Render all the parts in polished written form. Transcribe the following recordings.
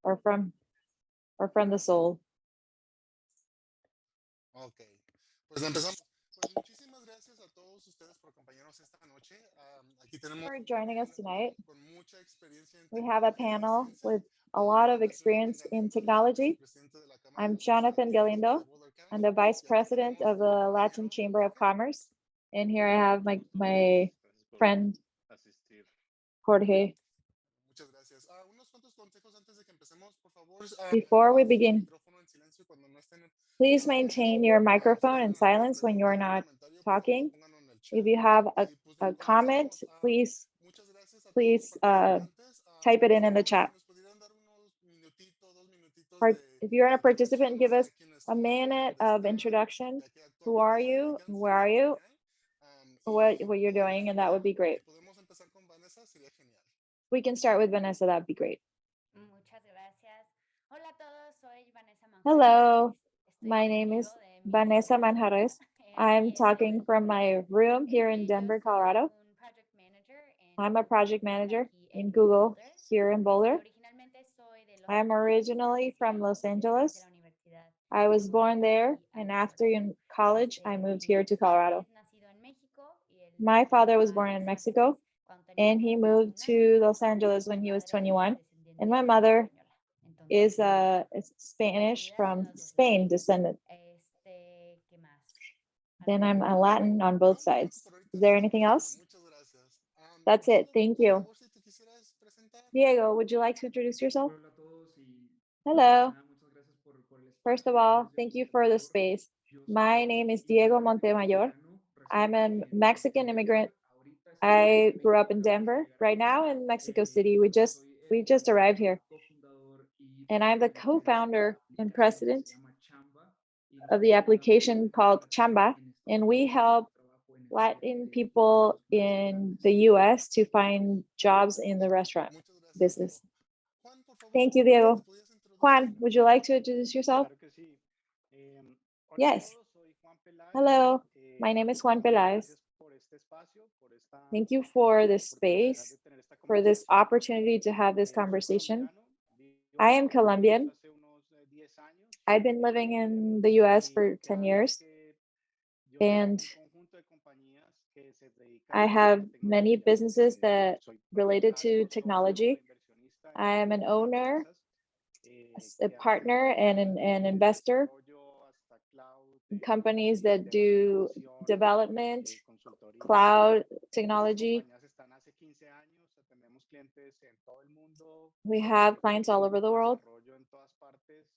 or from the soul. Ok, pues empezamos. Pues muchísimas gracias a todos ustedes por acompañarnos esta noche. Aquí tenemos For un joining us panel tonight. con mucha experiencia en We have a tecnología y panel ciencia. with a lot Mi of nombre es Jonathan experience in Galindo, yo soy technology. vicepresidente de la Cámara de I'm Comercio Jonathan Latino de Galindo. Boulder I'm County. the vice Y aquí president tenemos of a mi the Latin compañero Chamber of Jorge. Commerce. And here I have Hola a my todos, gracias friend por asistir. Jorge. Muchas gracias. Unos cuantos consejos antes de que empecemos, por favor. Before we Mantengan su begin, micrófono en silencio cuando no estén please hablando. maintain your Si microphone in tienen alguna silence when you're pregunta o un not comentario, por favor talking. pónganlo en el chat. If you have Y pues a bien, comment, comenzamos. Muchas gracias a todos los please participantes. type it Por in the favor, si chat. nos pudieran dar unos minutitos, 2 minutitos de If you're a introducción, participant, no give sé us de quién a son, de minute dónde of están, introduction. de a qué Who are actualmente se you? dedican, Where sería are you? genial. What you're Y doing, and that would be great. si podemos empezar con Vanessa, sería genial. We can start with Vanessa. That'd be great. Muchas gracias. Hola a todos, soy Vanessa Manjarres. Hello, Estoy my aquí name contigo is de mi Vanessa habitación. Manjarres. I'm Aquí en talking from Denver. my room here in Yo Denver, soy Colorado. un project manager en I'm a Google project manager aquí in en Google Boulder. here in Boulder. Originalmente soy de Los I'm Ángeles. originally from Luego Los egresé de Angeles. la universidad. I was Me born mudé there, aquí a and after Colorado. in college, I moved here to Mi padre Colorado. es nacido en México y él My mudó father was a born Los in Ángeles Mexico, cuando tenía and he como moved 21 to años. Los Angeles when Mi he was madre 21. es And my descendiente mother española. Entonces, is Spanish comunidad de from los dos Spain lados. descendant. ¿Qué más? Then I'm a ¿Alguna Latin on both No, pues creo que sides. por ahorita Is there está anything perfecto. else? Muchas gracias. That's it. Diego, Thank por you. favor, si te quisieras presentar. Diego, would you like to introduce yourself? Hola a todos y Hello. nada, muchas gracias por el First espacio. of Mi nombre all, es thank Diego you for the Montemayor. space. Yo My soy name is Diego inmigrante Montemayor. mexicano, I'm residente a aquí Mexican en immigrant. Denver. Ahorita I estoy en grew up México, in acabamos de Denver. llegar Right aquí. now in Mexico City, Y bueno, soy we just arrived here. cofundador y And I'm the presidente de co-founder la and aplicación que president se llama Chamba. Y of the nosotros ayudamos a application called Latinos Chamba, en and Estados we Unidos a buscar help trabajo en el área Latin de people los in the restaurantes. US to find jobs in the restaurant Muchas gracias, Diego. business. Juan, por favor, Thank you, si te Diego. pudieras introducir. Juan, would you like to introduce yourself? Claro que sí. Hola a Yes. todos, soy Juan Peláez. Hello, my name is Juan Peláez. Gracias por este espacio, por esta Thank you for this oportunidad space, de tener esta for this conversación. opportunity to have this Soy conversation. colombiano, vivo I en am Estados Unidos Colombian. hace unos 10 años. I've been living in the US Y for lo que 10 hago es years, que yo tengo and un conjunto de compañías que se dedican I al área de have la many tecnología. businesses that Soy related to propietario, socio technology. e inversionista I am en an muchas owner, empresas a que partner, hacen and an desde investor desarrollo hasta cloud, in companies that sistemas de do información, development, consultoría. cloud, Estas technology. compañías están hace 15 años, tenemos clientes en todo el mundo, We have clients all over the world, desarrollo en todas partes,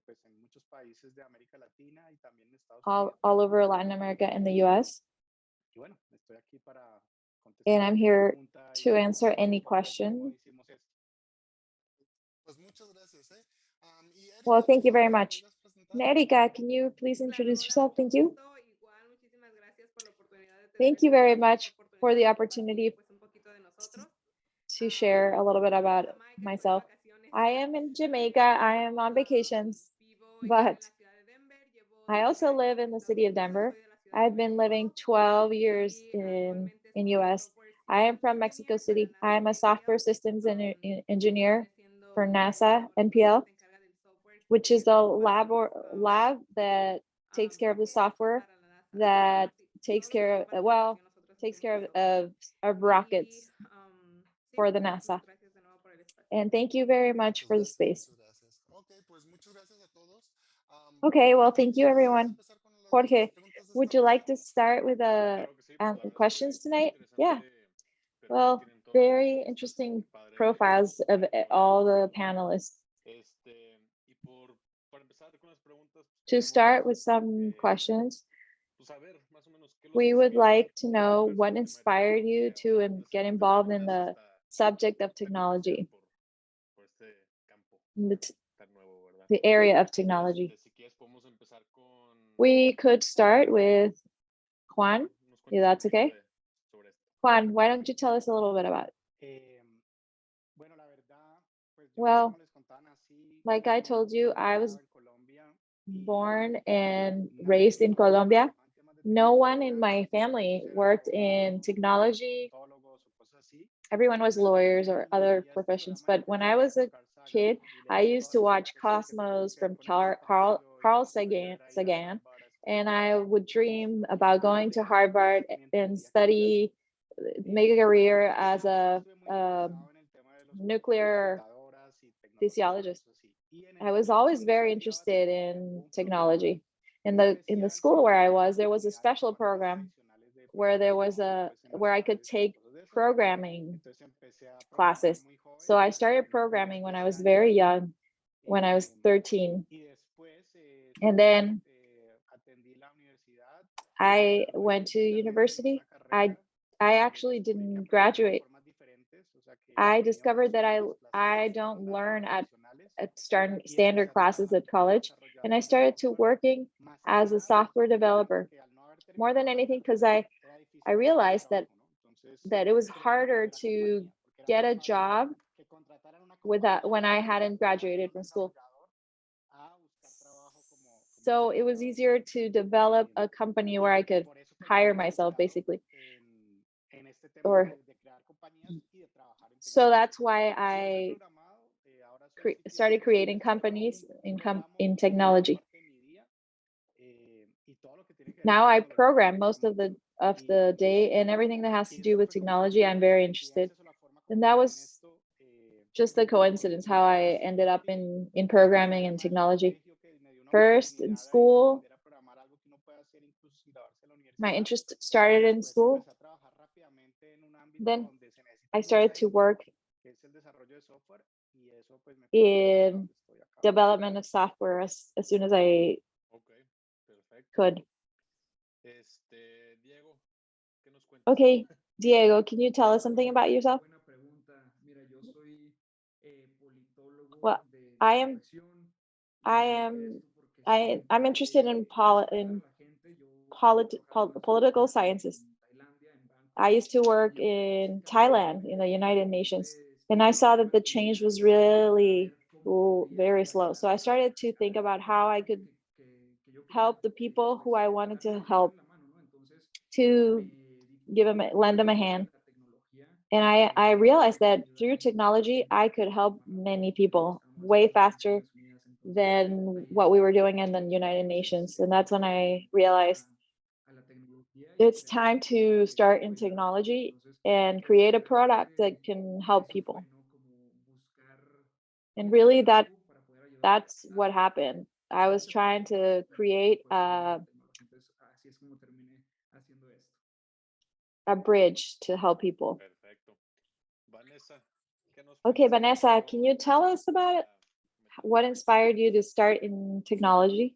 pues en muchos países de América Latina y también en Estados Unidos. all over Latin America and the US. Y bueno, estoy aquí para And contestar I'm cualquier here pregunta y to answer contarles any un poco de cómo question. hicimos esto. Pues muchas gracias, ¿eh? Y Well, Erika, thank por you very favor, ¿te much. pudieras presentar? Erika, can you please Claro, introduce hola, yourself? mucho Thank you. gusto. Igual, muchísimas gracias por la oportunidad de tener Thank you este very espacio, esta much for oportunidad the de compartir opportunity pues un poquito de nosotros. to share a little bit Yo vivo en about Jamaica, estoy de myself. vacaciones I am in Jamaica. ahorita I am mismo. on vacations, Vivo igual en but la ciudad de Denver, llevo I 12 also años live en in the Estados city of Unidos, Denver. soy de la Ciudad de I've been living México 12 years y actualmente in soy US. Software I am Systems from Mexico Engineer para City. I am NASA a software NPL, systems que engineer viene siendo for pues NASA la persona NPL, que se encarga del software which is que the respalda lab that takes care of the buques software para la NASA. that Sí, takes todo lo que care son of, barcos y nosotros takes hacemos el care software. of Y rockets sí, for the muchísimas NASA. gracias de nuevo por el espacio. And thank you very much Muchas for the gracias, space. muchas gracias. Ok, pues muchas gracias a todos. Okay, well, Jorge, thank you, ¿quisieras everyone. empezar con las Jorge, preguntas de esta would you noche? like to start with Claro que sí, pues la verdad es questions que muy tonight? Yeah. interesante perfil Well, tienen todos los very panelistas, muy interesting padre profiles of poder all conocerlos. the panelists. Y para empezar con las preguntas, pues To queremos start with some questions, pues saber más o menos qué los we would inspiró like to a know involucrarse what en el tema de inspired you tecnología to o desde get sus involved in películas the hasta subject of esta curiosidad technology, por este campo in tan nuevo, ¿verdad? the area of technology. Si quieres podemos empezar con We could start with Juan, nos if cuentes un that's poquito okay. sobre esto. Juan, why don't you tell us a little bit about it? Bueno, la verdad, pues yo Well, como les contaba, nací like I told you, I was criado en Colombia y born and nadie en raised mi in familia Colombia. trabajaba en temas de No one in tecnología, my family todos eran worked in abogados, technology. odontólogos o cosas así. everyone was lawyers or other professions. But when I was a kid, I used to watch Cosmos from Carl Sagan, and I would dream about going to Harvard and study, make a career as a nuclear physiologist. I was always very interested in technology. In the school where I was, there was a special program where I could take programming classes. So I started programming when I was very young, when I was 13. And then I went to university. I actually didn't graduate. I discovered that I don't learn at standard classes at college, and I started to working as a software developer more than anything because I realized that it was harder to get a job when I hadn't graduated from school. So it was easier to develop a company where I could hire myself, basically. Or so that's why I started creating companies in technology. Now I program most of the day, and everything that has to do with technology, I'm very interested. And that was just a coincidence how I ended up in programming and technology. First in school, my interest started in school. Then I started to work in development of software as soon as I Ok, perfecto. could. Diego, ¿qué nos cuentas? Okay, Diego, can you tell us something about yourself? Buena pregunta. Mira, yo soy politólogo Well, de I am profesión. I Y am esto porque I'm interested in political sciences. I used to work in Thailand in the United Nations, and I saw that the change was really very slow. So I started to think about how I could help the people who I wanted to help, to lend them a hand. And I realized that through technology, I could help many people way faster than what we were doing in the United Nations. And that's when I realized it's time to start in technology and create a product that can help people. And really that's what happened. I was trying to create a bridge to help people. Perfecto. Vanessa, ¿qué nos Okay, cuentas Vanessa, acerca can you tell us about it? What inspired you to start in technology?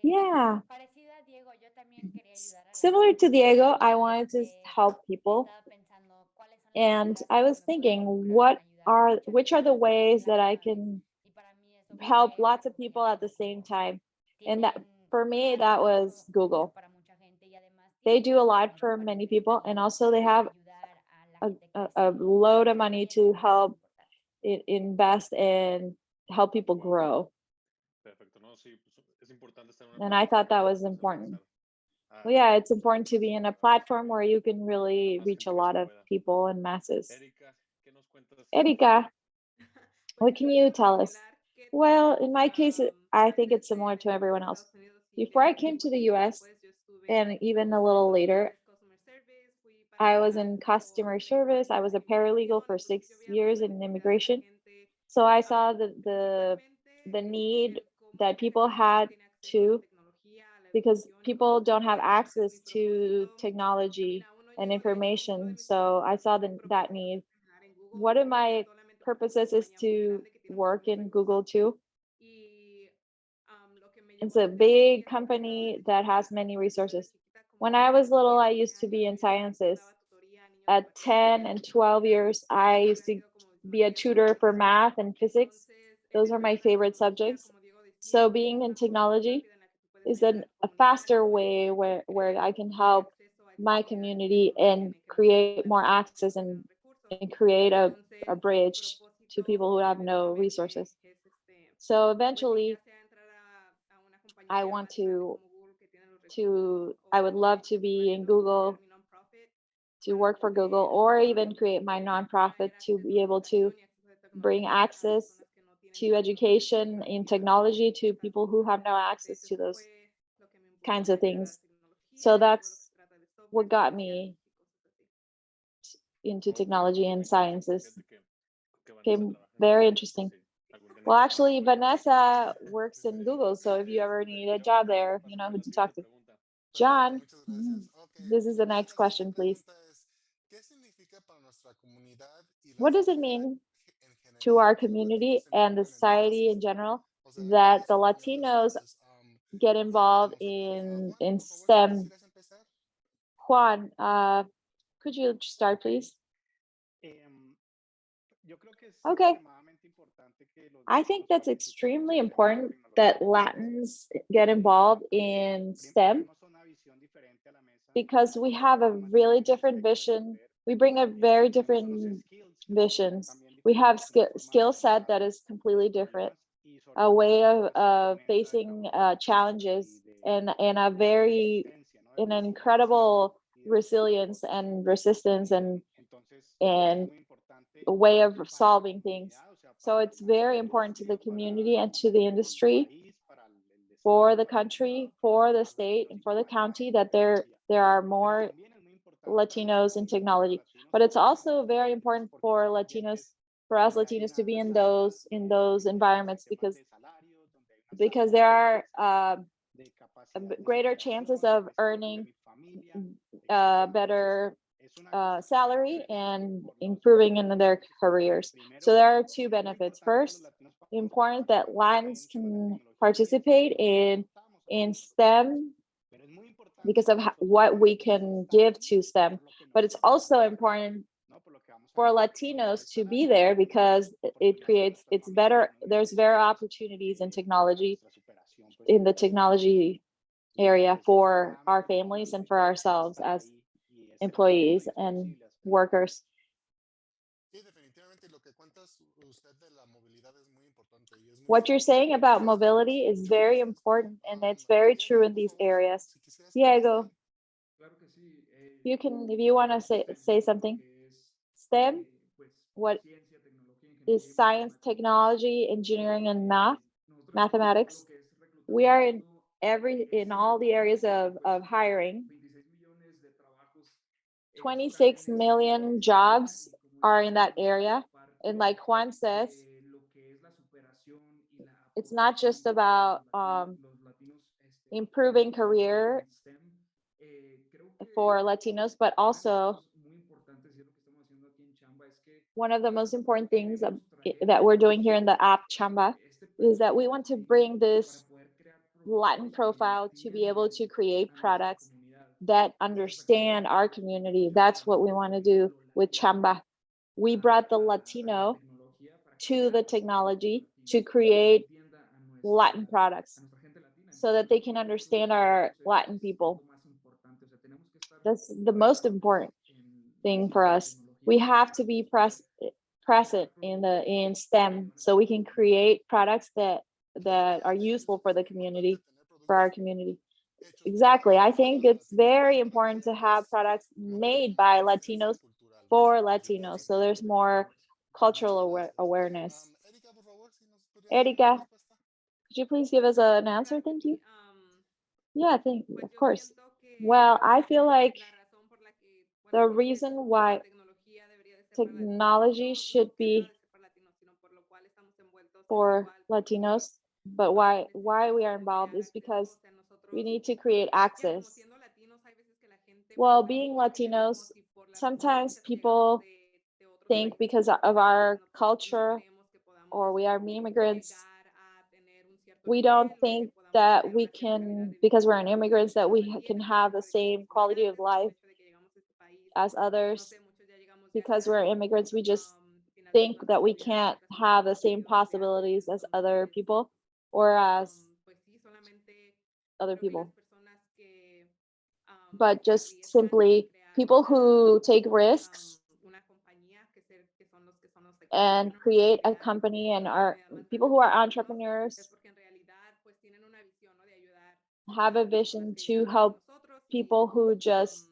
Yeah. Parecido a Diego, yo también quería ayudar a la Similar to gente. Diego, Y, I wanted to help people. estaba pensando cuáles son las And maneras I que was nos thinking, podemos involucrar en ayudar a which are mucha the gente ways a that la I misma vez. can Y para mí eso help fue lots la of people at the compañía same Google. time? And that for me, Tienen that mucho was Google. para mucha gente y además They tienen do a lot mucho for para many ofrecer people, and también also they para have ayudar a la a, gente a, crecer. a load of Entonces, money sí, eso to es lo más help importante. invest and help people grow. Perfecto, ¿no? Sí, pues, es importante estar en una And I thought that plataforma was donde puedas important. alcanzar Well, yeah, it's pues, important to be in a platform where you can really más reach a gente que se lot of pueda. people and masses. Erika, ¿qué nos cuentas? Erika, Pues what yo can creo you que tell us? similar que Well, todos, in my case, I think antes it's similar to de venir everyone a else. Estados Unidos y Before I venir came aquí, to the porque US, después yo estuve and even a en little lo que later, es customer service, fui I was in paralegal customer por 6 service. I años was a en paralegal inmigración, for entonces yo 6 veía como years la in necesidad de la immigration. gente, So I saw the principalmente need el cómo that la people gente no had tiene acceso a la to, tecnología, a la because educación, y pues people don't ese have era pues mi access to propósito. technology Mira, uno, and yo de hecho, uno de information. mis So I saw propósitos that need. es trabajar en Google, One of my solamente porque es una purposes is compañía muy to grande que tiene work muchísimos in Google recursos. too. Y lo que me It's llamó la a atención y big eso empecé company desde that chiquita, has many empecé desde resources. chiquita como When a I los was little, I 11 used to be años in yo empecé sciences. daba tutoría a niños de At cualquier 10 edad, and 12 years, I siempre used ha to sido como be a materia tutor for favorita. math and physics. Entonces, Those el are my entrar a la favorite tecnología, subjects. como Diego decía, So pues es being in una forma muy technology rápida en la que tú puedes is ayudar a tu a comunidad, faster puedes way where I can darle help acceso a esas my comunidades que community no lo and tienen, que no tienen create el more acceso, que no access tienen los recursos. and create a Entonces, mi bridge to propósito people who have no eventualmente resources. es So pues sí, ya eventually, sea entrar a una compañía I ya want más grande to como Google que tiene los recursos, I would love o to be in eventualmente poner Google mi non-profit to work for Google, or even create my nonprofit to be able to bring access to education in technology to people who have no access to those kinds of things. So that's what got me into technology and sciences. Okay, very interesting. Well, actually, Vanessa works in Google, so if you ever need a job there, you know who to talk to. John, Muchas gracias. Okay. this is the next Entonces, la question, siguiente please. pregunta es, ¿qué significa para nuestra comunidad y la What does it sociedad mean en to general our que los community latinos se and the involucren en temas society in STEM? general O sea, ¿cuáles that the son las Latinos inversiones? get involved Juan, in por favor, si STEM? quisieras empezar. Juan, could you start, please? Yo creo que es Okay. extremadamente importante que los I think latinos that's participemos extremely en temas de important tecnología. that Latins get involved in STEM Traemos una visión diferente a la mesa. because we have a really different vision. We bring a very different visions. We have skill set that is completely different, a way of facing challenges, and a very an incredible resilience and resistance and a way of solving things. So it's very important to the community and to the industry, for the country, for the state, and for the county that there are more Latinos in technology. But it's also very important for Latinos, for us Latinos, to be in those environments because there are greater chances of earning better salary and improving in their careers. So there are two benefits. First, important that Latins can participate in STEM because of what we can give to STEM. But it's also important for Latinos to be there because there's better opportunities in technology, in the technology area for our families and for ourselves as employees and workers. Sí, definitivamente lo que cuentas usted de la movilidad es muy importante y es muy What you're cierto. saying about mobility is very important, and it's very true in these areas. Diego, Claro que sí. you can, if you want to say something. STEM, what Ciencia, tecnología, is ingeniería y science, matemáticas. technology, engineering, and Nosotros mathematics. lo que es We are in reclutamiento, in all the areas of hiring. 26 millones de trabajos 26 million jobs are in that area. And like Juan says, lo que es la superación y la it's not just about los latinos improving career en STEM. Creo que for Latinos, but also muy importantes y es lo que estamos haciendo aquí en Chamba es que one of the most important things that we're doing here in the app Chamba is that we want to bring this Latin profile to be able to create products that understand our community. That's what we want to do with Chamba. We brought the Latino to the technology to create Latin products so that they can understand our Latin people. That's the most important thing for us. We have to be present in STEM so we can create products that are useful for the community, for our community. Exactly. I think it's very important to have products made by Latinos for Latinos, so there's more cultural awareness. Erika, por favor, si nos podrías dar una Erika, respuesta. could you please give us an answer? Thank you. Yeah, thank you. Of course. Well, I feel like the reason why technology should be for Latinos, but why we are involved is because we need to create access. Well, being Latinos, sometimes people think because of our culture or we are immigrants, we don't think that we can, because we're immigrants, that we can have the same quality of life as others. Because we're immigrants, we just think that we can't have the same possibilities as other people or as other people. But just simply people who take risks and create a company and are people who are entrepreneurs have a vision to help people who just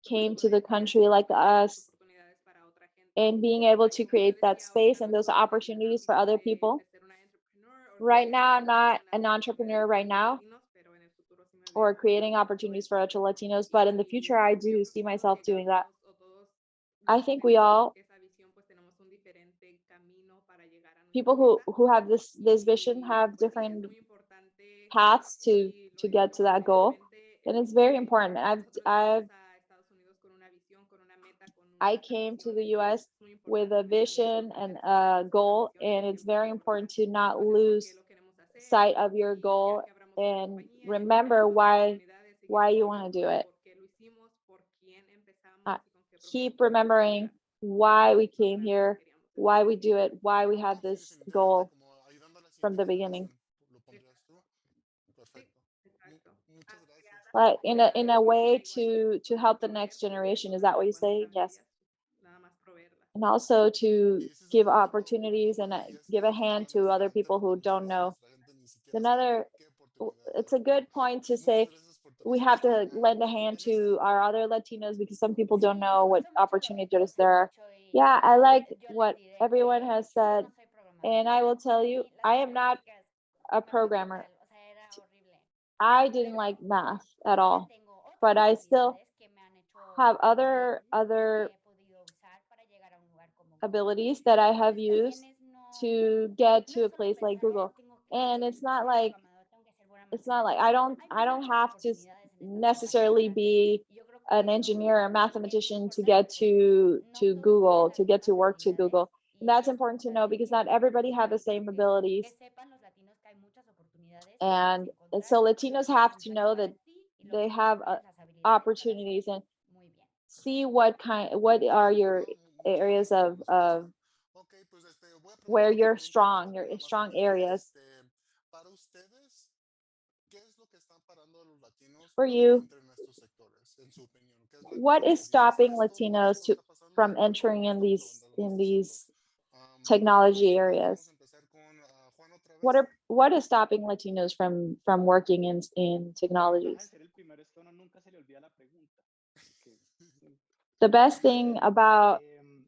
came to the country like us, and being able to create that space and those opportunities for other people. Right now, I'm not an entrepreneur right now or creating opportunities for other Latinos, but in the future, I do see myself doing that. I think we all, people who have this vision, have different paths to get to that goal, and it's very important. I came to the US with a vision and a goal, and it's very important to not lose sight of your goal and remember why you want to do it. Keep remembering why we came here, why we do it, why we have this goal Como ayudando a la from the siguiente beginning. generación. ¿Lo pondrías tú? Perfecto. Muchas gracias. Like in a way to help the next generation. Is that what you say? Yes. And also to Y sí es give cierto, opportunities and porque ahí es give a donde está hand nuestra to other gente, people who porque don't muchas veces know. nuestra gente ni siquiera Another, sabe qué oportunidad it's a hay. good point to Muchas say gracias por tu we have to respuesta. lend a hand to our other Latinos because some people don't know what opportunities there are. Yeah, I like what everyone has said, and I will tell you, I am not a programmer. I didn't like math at all, but I still have other abilities that I have used to get to a place like Google. And it's not like I don't have to necessarily be an engineer or mathematician to get to Google, to get to work to Google. And that's important to know because not everybody have the same abilities. And so Latinos have to know that they have opportunities and see what are your areas of Ok, pues voy a where preguntar otra you're pregunta un strong, poquito your más strong general. areas. Para ustedes, ¿qué es lo que están parando a los latinos For para you, que entren en estos sectores? En su opinión, ¿qué es la what cosa is que dices stopping esto, por Latinos esto está pasando from y por esto entering no in estamos levantando in nuestros hombros? these Si technology gustan, areas? podemos empezar con Juan otra vez. What is stopping Latinos from working in Deja de technologies? ser el primero, es que a uno nunca se le olvida la pregunta. Que, The best thing about em,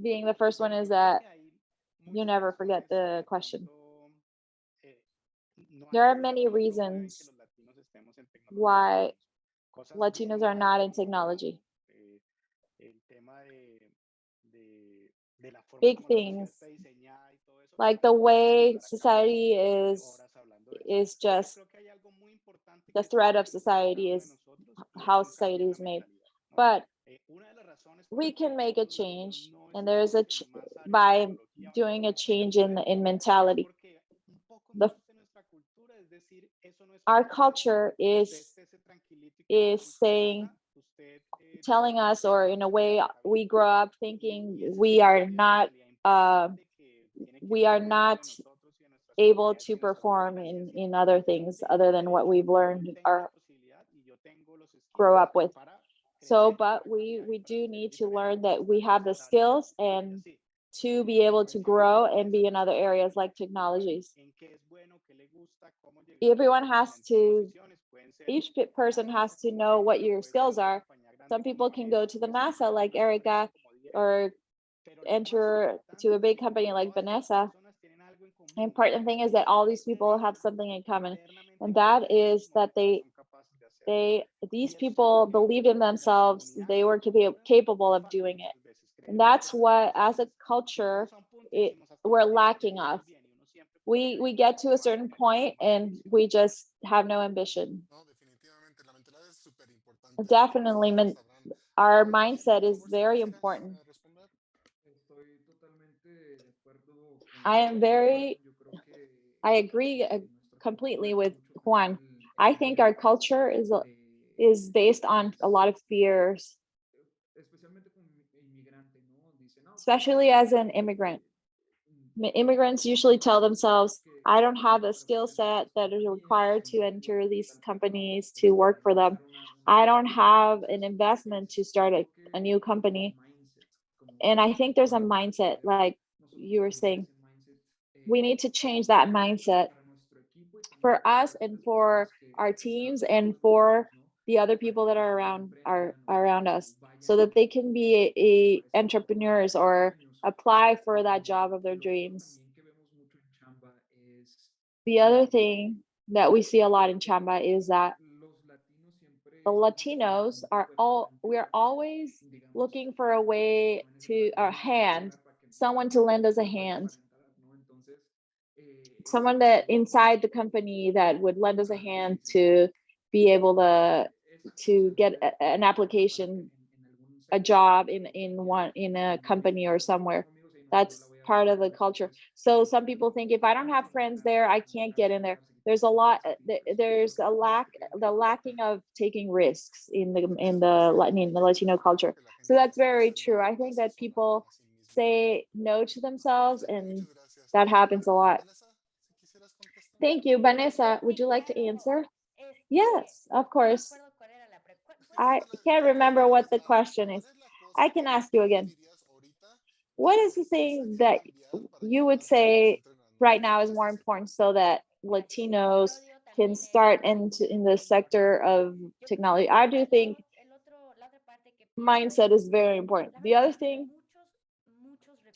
being the first one bueno, is yo creo that que hay you muchas never forget razones que the de question. pronto no There han are sido many que promueven que reasons los latinos estemos en tecnología. why Digamos, cosas Latinos are not in como technology. el tema de la forma Big como la sociedad things está diseñada y todo eso, like pues the nos podríamos way estar acá society horas hablando de eso. is Pero just creo que hay algo muy importante the que está thread of depende de cada society uno de is nosotros y es how un society cambio en la is made. mentalidad, ¿no? But Una de las razones por we las que can de make a pronto los latinos change, no and there's a estamos en más áreas de by tecnología o no doing a tenemos tanto change poder, in es mentality. porque un poco The parte de nuestra cultura es decir, eso no es our para usted. culture Usted estése tranquilito y quédese en su saying, casa. Usted telling disfrute us, or de in a lo que way haga está we bien. grow up Y thinking ese es we un are cambio de not mentalidad importante que tiene que we are partir not dentro de nosotros y de nuestras able comunidades y to de nuestras perform vivencias. Y in other things other than what we've learned yo tengo la or posibilidad y yo tengo los grow skills up with. para So, crecer, but para cambiar y we para do ser need to diferente learn y that we estar have the adaptable skills y ser and así. to be able to grow and be in other Mencionaba areas like en lugar technologies. en qué es bueno, qué le gusta, cómo llegar a Everyone esas has diferentes to, posiciones. Pueden ser each en person has empresas to como know what Erica, your puede ser skills en una are. compañía grande Some como people can go Vanessa, to the puede ser NASA entrar a like una empresa Erica como Diego, or pero lo más enter to a importante big es que company like todas esas Vanessa. personas tienen algo en The común important thing is y that es que all these tienen people have algo something in common, internamente and que that ellos mismos is that momentos no son capaces de hacer. these Y eso es people algo que believed in en la themselves, comunidad, they en were la cultura, capable nos of falta doing it. muchas veces. And Creemos that's que what, muchas as a veces culture, llegamos a un punto y decimos hasta we're aquí llegué, lacking pero of. vamos bien. Y uno siempre puede We get to a más certain tener más y point más and ambición. we just have no ambition. No, definitivamente, la mentalidad es súper importante. Definitely, Sabrán. our Daniel, mindset por is favor, si very quisieras important. responder. Estoy totalmente de acuerdo I am con Juan. very, Yo creo que I agree nuestra cultura completely está with mucho también Juan. I think our culture is based on a lot of fears, especialmente como inmigrante, ¿no? Dicen, no, pues especially as an immigrant. Immigrants usually tell themselves, I don't have the skill set that is required to enter these companies to work for them. I don't have an investment to start a new company. And I think there's a mindset, like you were saying, we need to change that mindset for us and for our teams and for the other people that are around us, so that they can be a entrepreneurs or apply for that job of their dreams. The other thing that we see a lot in Chamba is that the Latinos are we're always looking for a way to a hand, someone to lend us a hand, someone that inside the company that would lend us a hand to be able to get an application, a job in a company or somewhere. That's part of the culture. So some people think if I don't have friends there, I can't get in there. There's a lot. There's a the lacking of taking risks in the Latino culture. So that's very true. I think that people say no to themselves, and that happens a lot. Thank you, Vanessa. Would you like to answer? Yes, of course. I can't remember what the question is. I can ask you again. What is the thing that you would say right now is more important so that Latinos can start in the sector of technology? I do think mindset is very important. The other thing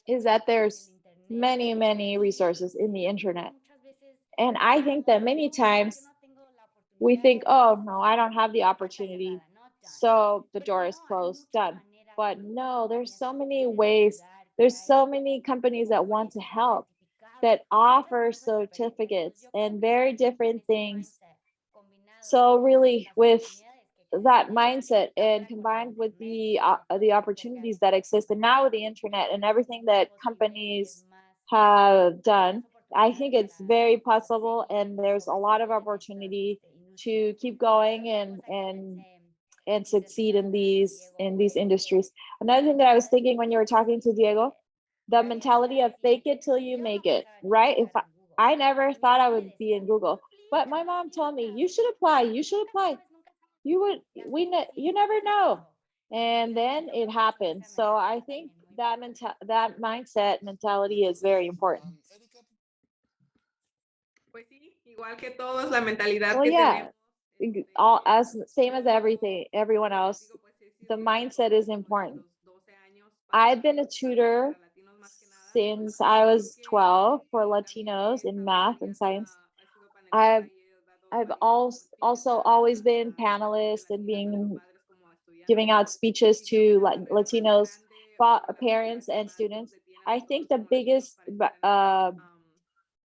is that there's many resources in the internet. And I think that many times we think, oh, no, I don't have the opportunity. So the door is closed, done. But no, there's so many ways. There's so many companies that want to help, that offer certificates and very different things. So really, with that mindset and combined with the opportunities that exist, and now with the internet and everything that companies have done, I think it's very possible, and there's a lot of opportunity to keep going and succeed in these industries. Another thing that I was thinking when you were talking to Diego, the mentality of fake it till you make it, right? If I never thought I would be in Google, but my mom told me you should apply, you should apply. You never know. And then it happened. So I think that mindset mentality is very important. Erika, Pues sí, igual que todos, la mentalidad Well, que yeah, tenemos, all as same as everyone else, digo, pues he the sido mindset tutor is como desde important. los 12 años I've been a tutor para latinos más que nada. since I Así was que 12 for también Latinos in math and science. he sido panelista I've y he dado I've varias also conferencias always been tanto panelist and latinas como being padres como giving estudiantes. out speeches Y creo que to la barrera más Latinos grande o la barrera parents que and más nos students. detiene a I think nosotros the como latinos biggest para estar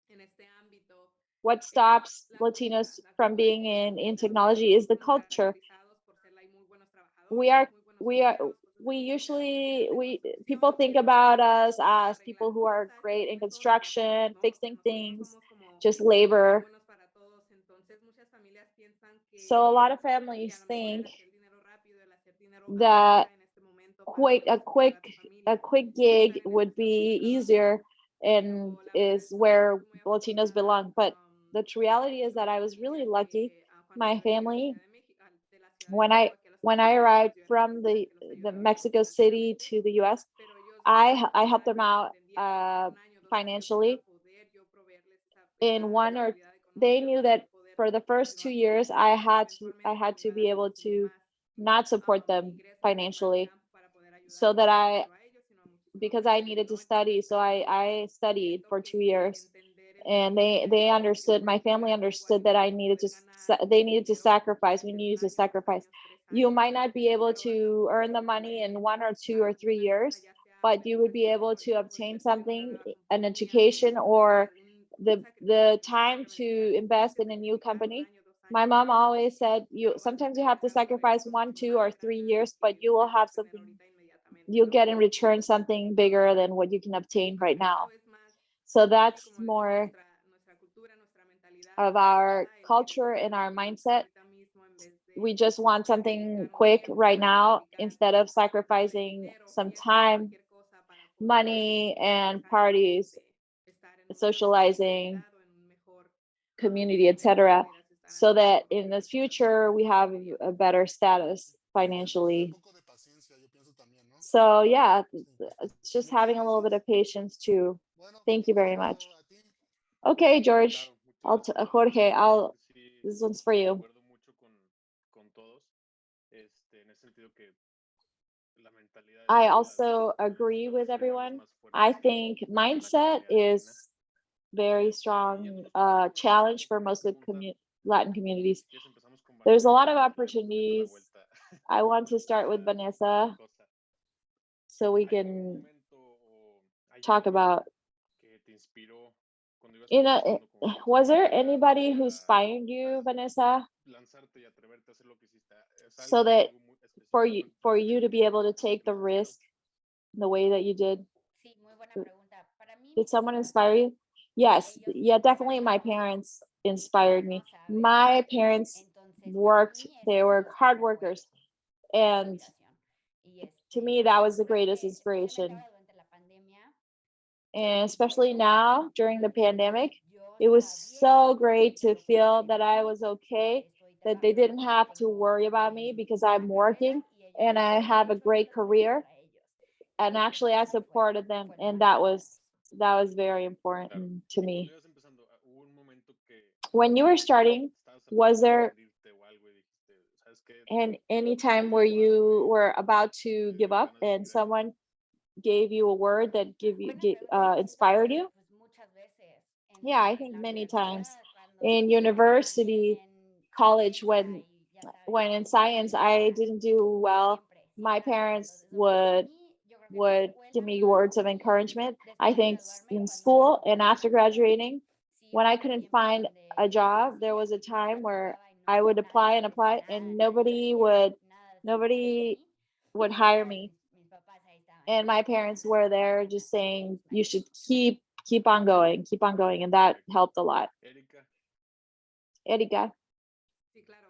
en este ámbito what es stops la cultura, Latinos from being in technology is the somos culture. caracterizados por ser muy buenos We trabajadores, are muy buenos we are obreros, cosas we así, usually excelentes we construcción, people think about us para as arreglar people who are cosas y great in todo eso nosotros construction, no, o sea, fixing nosotros things, somos como just muy labor. buenos para todos, entonces muchas familias piensan So a lot of que a families lo mejor el think hacer dinero rápido, el hacer dinero that ahorita en este momento para poder sostener a tu a familia quick es estar gig en ese would be trabajo, easier and pero la verdad is es que nosotros where somos muy Latinos afortunadas. belong. But the reality is Vengo that de I was really familia lucky. de Juan My Rosas de la family, Ciudad de México, de la Ciudad de México, aquí a los when Estados I Unidos, arrived pues yo era la from única que los the ayudaba Mexico City financieramente, to the US, pero ellos desde hace I muchos helped them años out entendieron desde un año, 2 años para financially poder yo proveerles in esa one or estabilidad they económica knew para that yo poder for the first continuar 2 years crecer I mensualmente y had to ayudar a be mi able familia to más not support them ingresos en más financially campo para poder so ayudarlos that no solo a ellos, sino a muchísima because más I gente, needed to ¿no? study. Entonces So I studied siento for que 2 years, entender and el they hecho de que understood, my puedes family ganar igual understood que that I ellos, needed puedes to ganar they needed to dinero sacrifice. We durante un needed to año, 2 sacrifice. años, 3 años, You might not be able pero vas a to earn the poder money in 1 or 2 or 3 years, alguna cosa, ya sea but una you would be inversión able o to ya obtain podrías tener una something, nueva an compañía, education, pero or un sacrificio the que mi mamá time siempre me to decía, tienes invest que in a new sacrificar un company. año, 2 My años, mom always said you pero vas a sometimes you have to regresar sobre sacrifice eso one, mucho 2 or 3 más grande years, but you will lo que have vas a ver something, ahorita inmediatamente, you'll ¿no? get in return something bigger than what you can obtain Siento right que now. eso es más, So ahora sí that's como les digo, more nuestra cultura, nuestra mentalidad of más que our nada, el querer culture tener and our algo mindset. ahorita mismo en vez We just want de something sacrificar un quick tiempo, right de now sacrificar, instead of no sé, sacrificing dinero, some fiestas, time, cualquier cosa para poder money, and regresar y parties, estar en una mejor socializing, sociedad o en un mejor community, mejor etc., pudieras estar so adelante that con in the las cosas que future we have querías a hacer. better status y tener un financially. poco de paciencia, yo pienso también, ¿no? So yeah, Sí, it's just muchas having a little bit gracias. of patience too. Bueno, Thank you very Fernando, much. a ti. Okay, George. Claro, muchas gracias. Jorge, Creo que sí, this one's for you. concuerdo mucho con todos. I also agree with everyone. I think mindset is very strong challenge for most of Latin communities. There's a lot of opportunities. I want to start with Vanessa so we can talk about, was there anybody who inspired you, Vanessa, so that for you to be able to take the risk the way that you did? Sí, muy buena pregunta. Para mí, Did someone inspire you? Yes, yeah, definitely my parents inspired me. My parents worked, they were hard workers. And to me, that was the greatest inspiration. And especially now during the pandemic, it was so great to feel that I was okay, that they didn't have to worry about me because I'm working and I have a great career. And actually I supported them, and that was very important to me. When you were starting, was there any time where you were about to give up and someone gave you a word that inspired you? Yeah, I think many times in university, college, when in science I didn't do well, my parents would give me words of encouragement. I think in school and after graduating, when I couldn't find a job, there was a time where I would apply and nobody would hire me. And my parents were there just saying, you should keep on going, and that helped a lot. Erika, Sí, claro.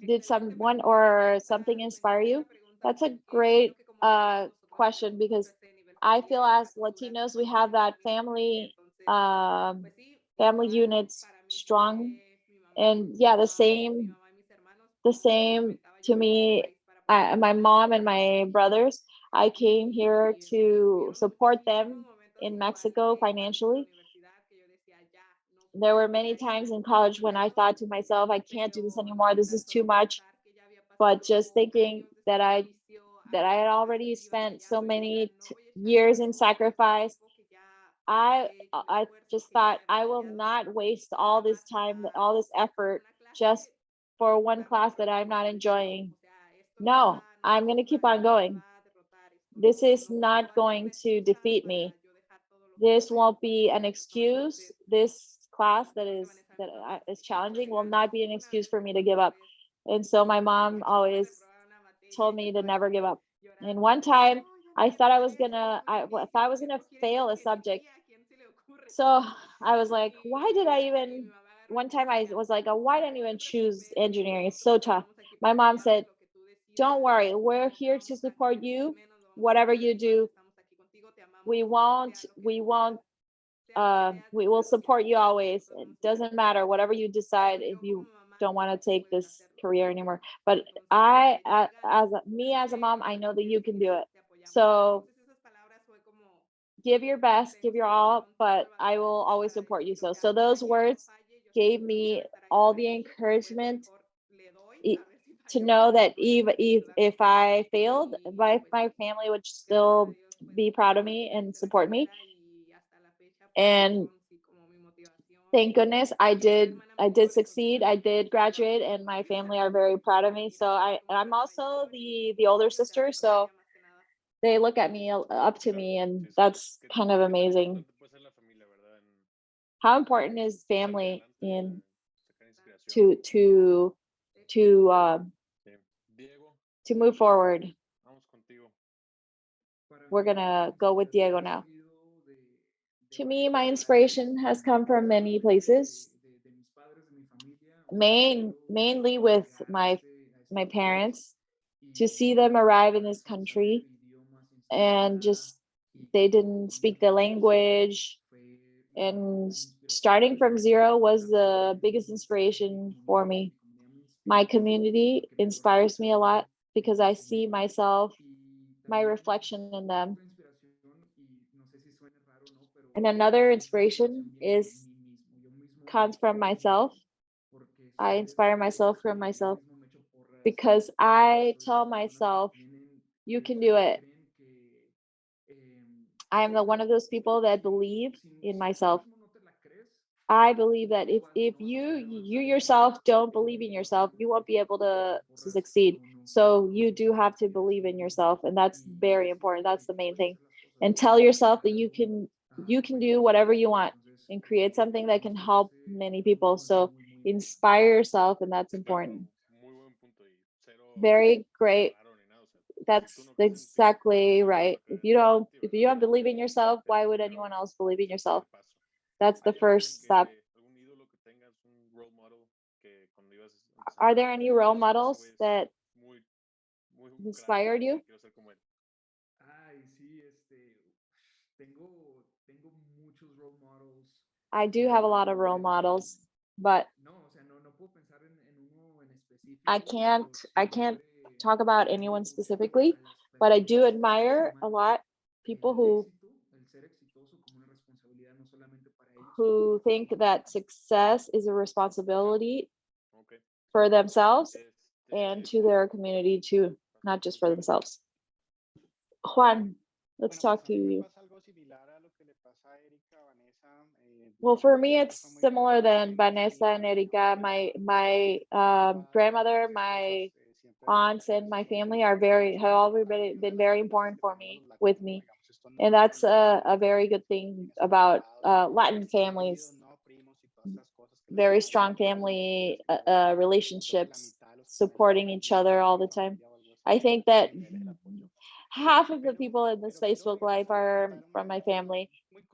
did someone or something inspire you? That's a great question, because I feel as Latinos, we have that family units strong. And yeah, the same to me. My mom and my brothers, I came here to support them in Mexico financially. There were many times in college when I thought to myself, I can't do this anymore, this is too much. But just thinking that I had already spent so many years in sacrifice, I just thought, I will not waste all this time, all this effort, just for one class that I'm not enjoying. No, I'm going to keep on going. This is not going to defeat me. This won't be an excuse. This class that is challenging will not be an excuse for me to give up. And so my mom always told me to never give up. And one time I thought I was gonna fail a subject. So I was like, why did I even, one time I was like, oh, why didn't I even choose engineering? It's so tough. My mom said, don't worry, we're here to support you. Whatever you do, we will support you always. It doesn't matter, whatever you decide, if you don't want to take this career anymore. But as a mom, I know that you can do it. So give your best, give your all, but I will always support you. So those words gave me all the encouragement to know that if I failed, my family would still be proud of me and support me. And thank goodness I did succeed. I did graduate, and my family are very proud of me. So I'm also the older sister, so they look at me, up to me, and that's kind of amazing. How important is family in to move forward? We're gonna go with Diego now. To me, my inspiration has come from many places. Mainly with my parents, to see them arrive in this country and just they didn't speak the language, and starting from zero was the biggest inspiration for me. My community inspires me a lot because I see myself, my reflection in them. And another inspiration comes from myself. I inspire myself from myself. because I tell myself, you can do it. I am the one of those people that believe in myself. I believe that if you yourself don't believe in yourself, you won't be able to succeed. So you do have to believe in yourself, and that's very important. That's the main thing. And tell yourself that you can do whatever you want and create something that can help many people. So inspire yourself, and that's important. Muy buen punto y cero Very great. raro ni nada. O sea, That's si tú no crees en ti, exactly right. perder If ti, you ¿verdad? don't believe in yourself, why would Pero anyone else believe in primer yourself? paso. That's the ¿Hay alguien first step. algún ídolo que tengas, un role model que cuando ibas Are empezando there any role ese models güey es that muy, muy inspired grande, you? quiero ser como él? Ay, sí, tengo muchos role models. I do have a lot of role models, but No, o sea, no puedo pensar en uno en específico, I pero can't siempre talk about anyone specifically, but I do admire a lot people el ser exitoso como una responsabilidad no solamente para ellos, who think that success is a responsibility Ok. for themselves and to their community too, not just for themselves. Juan, let's talk to you. Well, for me, it's similar than Vanessa and Erika. My grandmother, my aunts, and my family have always been very important for me, with me, and that's a very good thing about Latin families. Very strong family relationships, supporting each other all the time. I think that half of the people in this Facebook Live are from my family,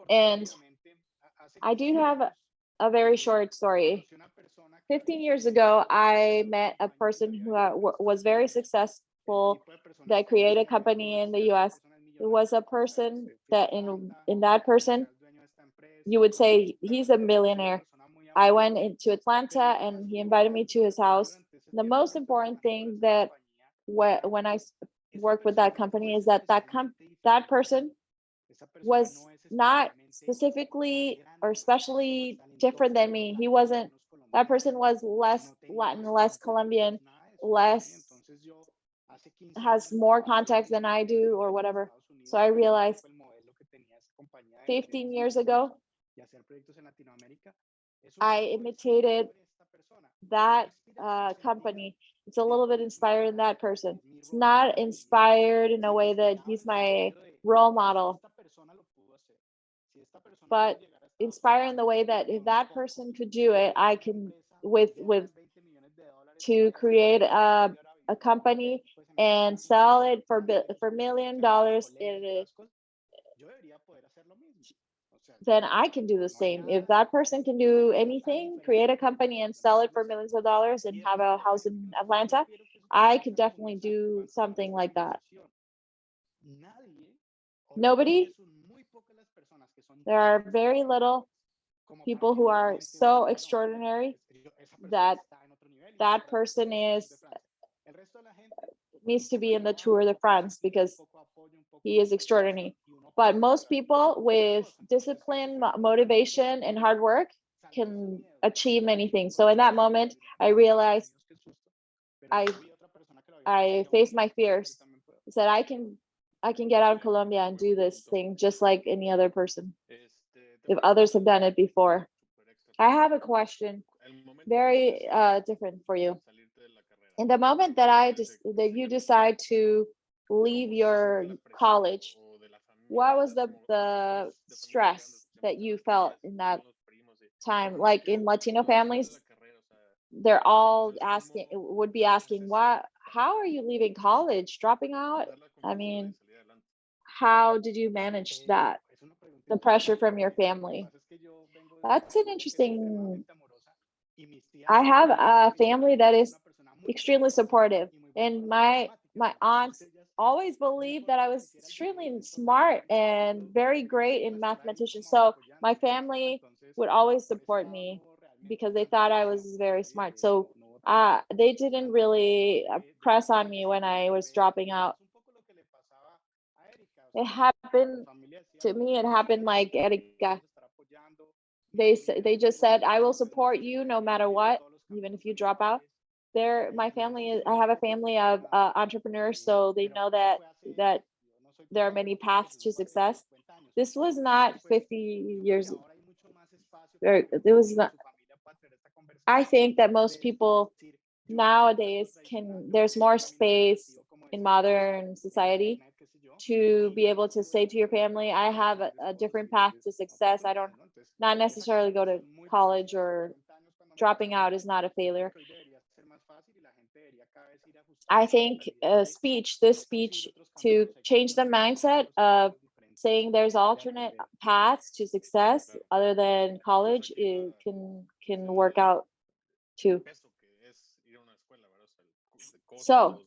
and I do have a very short story. 15 years ago, I met a person who was very successful, that created a company in the US. It was a person that in that person, you would say he's a millionaire. I went into Atlanta and he invited me to his house. The most important thing that when I worked with that company is that that person was not specifically or especially different than me. He wasn't, that person was less Latin, less Colombian, less, has more contacts than I do or whatever. So I realized 15 years ago, I imitated that company. It's a little bit inspired in that person. It's not inspired in a way that he's my role model, but inspire in the way that if that person could do it, I can, with to create a company and sell it for $1 million then I can do the same. If that person can do anything, create a company and sell it for millions of dollars and have a house in Atlanta, I could definitely do something like that. Nobody, there are very little people who are so extraordinary that that person needs to be in the Tour de France because he is extraordinary. But most people with discipline, motivation, and hard work can achieve many things. So in that moment, I realized I faced my fears. I said I can get out of Colombia and do this thing just like any other person, if others have done it before. I have a question, very different for you. In the moment that that you decide to leave your college, what was the stress that you felt in that time? Like in Latino families, they're all would be asking, how are you leaving college, dropping out? I mean, how did you manage that? The pressure from your family. That's an interesting. I have a family that is extremely supportive, and my aunts always believed that I was extremely smart and very great in mathematician. So my family would always support me because they thought I was very smart. So they didn't really press on me when I was dropping out. It happened to me. It happened like Erika. They just said, I will support you no matter what, even if you drop out. my family is, I have a family of entrepreneurs, so they know that there are many paths to success. This was not 50 years, it was not, I think that most people nowadays there's more space in modern society to be able to say to your family, I have a different path to success. I don't not necessarily go to college, or dropping out is not a failure. I think this speech to change the mindset of saying there's alternate paths to success other than college, it can work out too. So,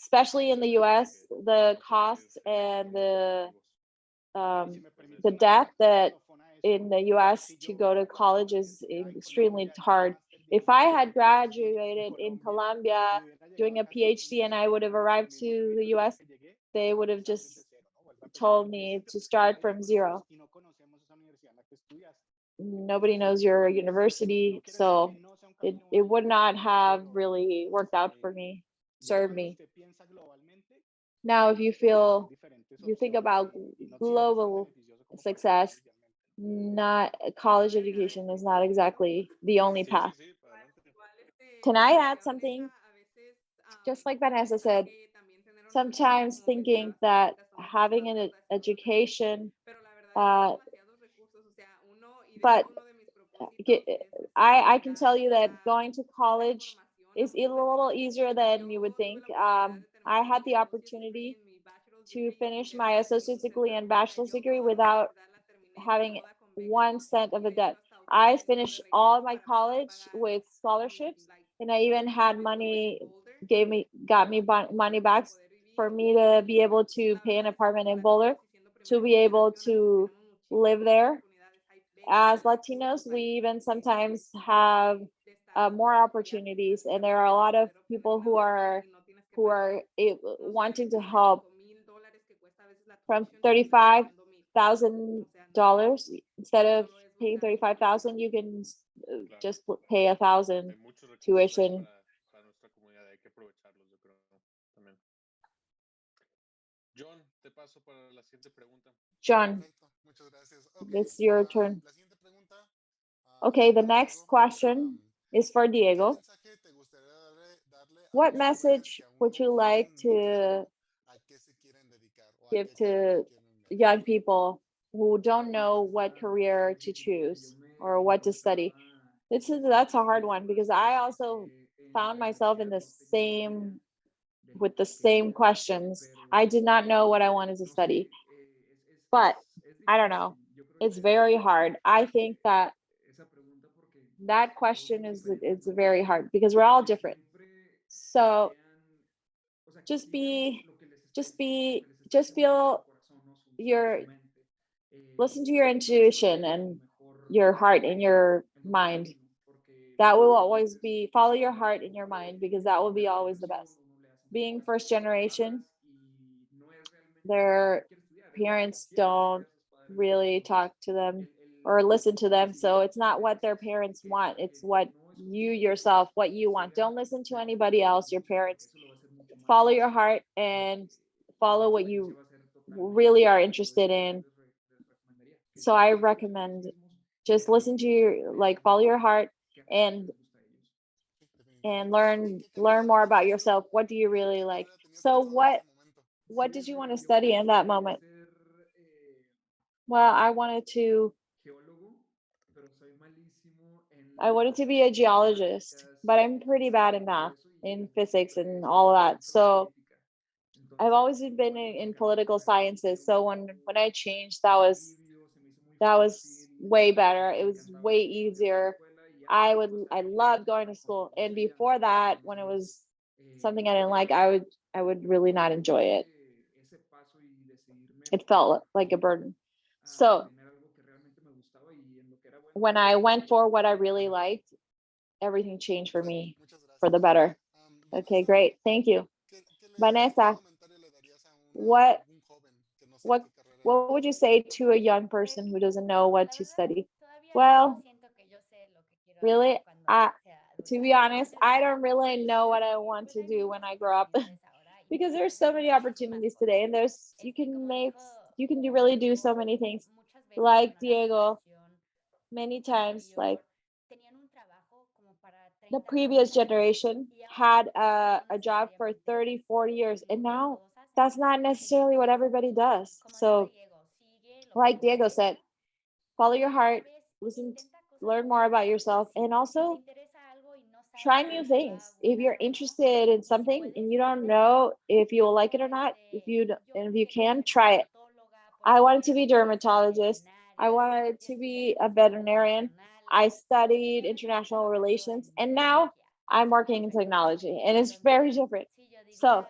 especially in the US, the costs and the debt that in the US to go to college is extremely hard. If I had graduated in Colombia doing a PhD and I would have arrived to the US, they would have just told me to start from zero. Nobody knows your university, so it would not have really worked out for me, served me. Now, if you think about global success, not college education is not exactly the only path. Can I add something? Just like Vanessa said, sometimes thinking that having an education, uh, but I can tell you that going to college is a little easier than you would think. I had the opportunity to finish my associate's degree and bachelor's degree without having 1 cent of a debt. I finished all my college with scholarships, and I even had money got me money back for me to be able to pay an apartment in Boulder, to be able to live there. As Latinos, we even sometimes have more opportunities, and there are a lot of people wanting to help. From $35,000, instead of paying 35,000, you can just pay 1,000 tuition. Para nuestra comunidad hay que aprovecharlos, yo creo, también. John, te paso para la siguiente pregunta. John, Perfecto, muchas gracias. Okay, it's your turn. la siguiente pregunta Okay, es the para next Diego. question is for ¿Qué Diego. mensaje te gustaría darle a What los jóvenes message que aún would no you like tienen to claro a qué se quieren dedicar o a give qué carrera to quieren young people who don't know what career to choose or what to study? That's a hard one, because I also found myself in the same with the same questions. I did not know what I wanted to study, but I don't know. It's very hard. I think that that question is it's very hard because we're all different. So just be just feel your listen to your intuition and your heart and your mind. That will always be follow your heart and your mind, because that will be always the best. Being first generation, their parents don't really talk to them or listen to them, so it's not what their parents want, it's what you yourself, what you want. Don't listen to anybody else, your parents. Follow your heart and follow what you really are interested in. So I recommend just listen to your, like, follow your heart and learn more about yourself. What do you really like? So what did you want to study in that moment? Well, I wanted to be a geologist, but I'm pretty bad in math, in physics and all of that. So I've always been in political sciences. So when I changed, that was way better. It was way easier. I loved going to school. And before that, when it was something I didn't like, I would really not enjoy it. It felt like a burden. So when I went for what I really liked, everything changed for Perfecto, me muchas for the gracias. better. Okay, Vanessa, great. Thank you. ¿qué Vanessa, comentario le darías a what algún joven que no sabe what qué carrera what would you say to a young Pues person who doesn't know what la to verdad, study? todavía no Well, siento que yo sé lo que quiero hacer really, cuando I sea to be honest, I don't really know what I want to do when I grow up because there's so many opportunities today, and you can do really do so many things. Like Diego, many times, like the previous generation had a job for 30, 40 years, and now that's not necessarily what everybody does. So, like Diego said, follow your heart, listen, learn more about yourself, and also try new things. If you're interested in something and you don't know if you'll like it or not, if you can, try it. I wanted to be a dermatologist. I wanted to be a veterinarian. I studied international relations, and now I'm working in technology, and it's very different. So,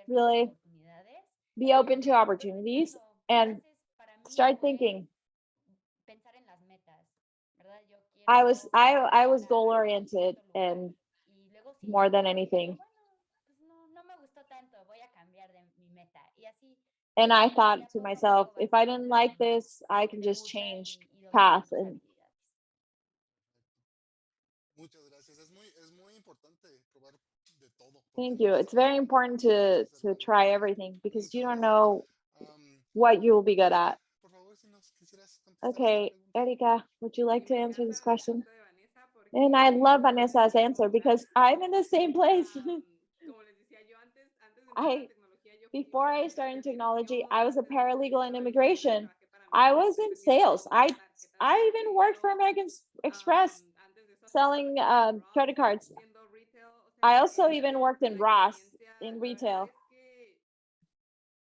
really be open to opportunities and start thinking. I was goal oriented and more than anything. And I thought to myself, if I didn't like this, I can just change path. And Muchas gracias. Es muy importante probar de todo, porque thank no you. vas a It's saber very important cuál es el to bueno. try everything because you Muchas don't gracias. know Am, what you will be good Erika, at. por favor, si nos quisieras contestar esta Okay, pregunta. Erika, would you like to Me answer this encanta el question? punto de Vanessa And I porque love yo Vanessa's answer recuerdo, because I'm in the same place. como les decía yo antes de entrar a la I tecnología, yo fui Before I oficial started de in technology, migración, I was a antes de paralegal in eso de eso immigration. trabajé para I México, was estoy in vendiendo sales. tarjetas de I even worked for crédito, American Express antes de eso hacía selling comerciales en Ross, credit cards. haciendo retail, o I sea, also even worked in la Ross experiencia, in la verdad retail. es que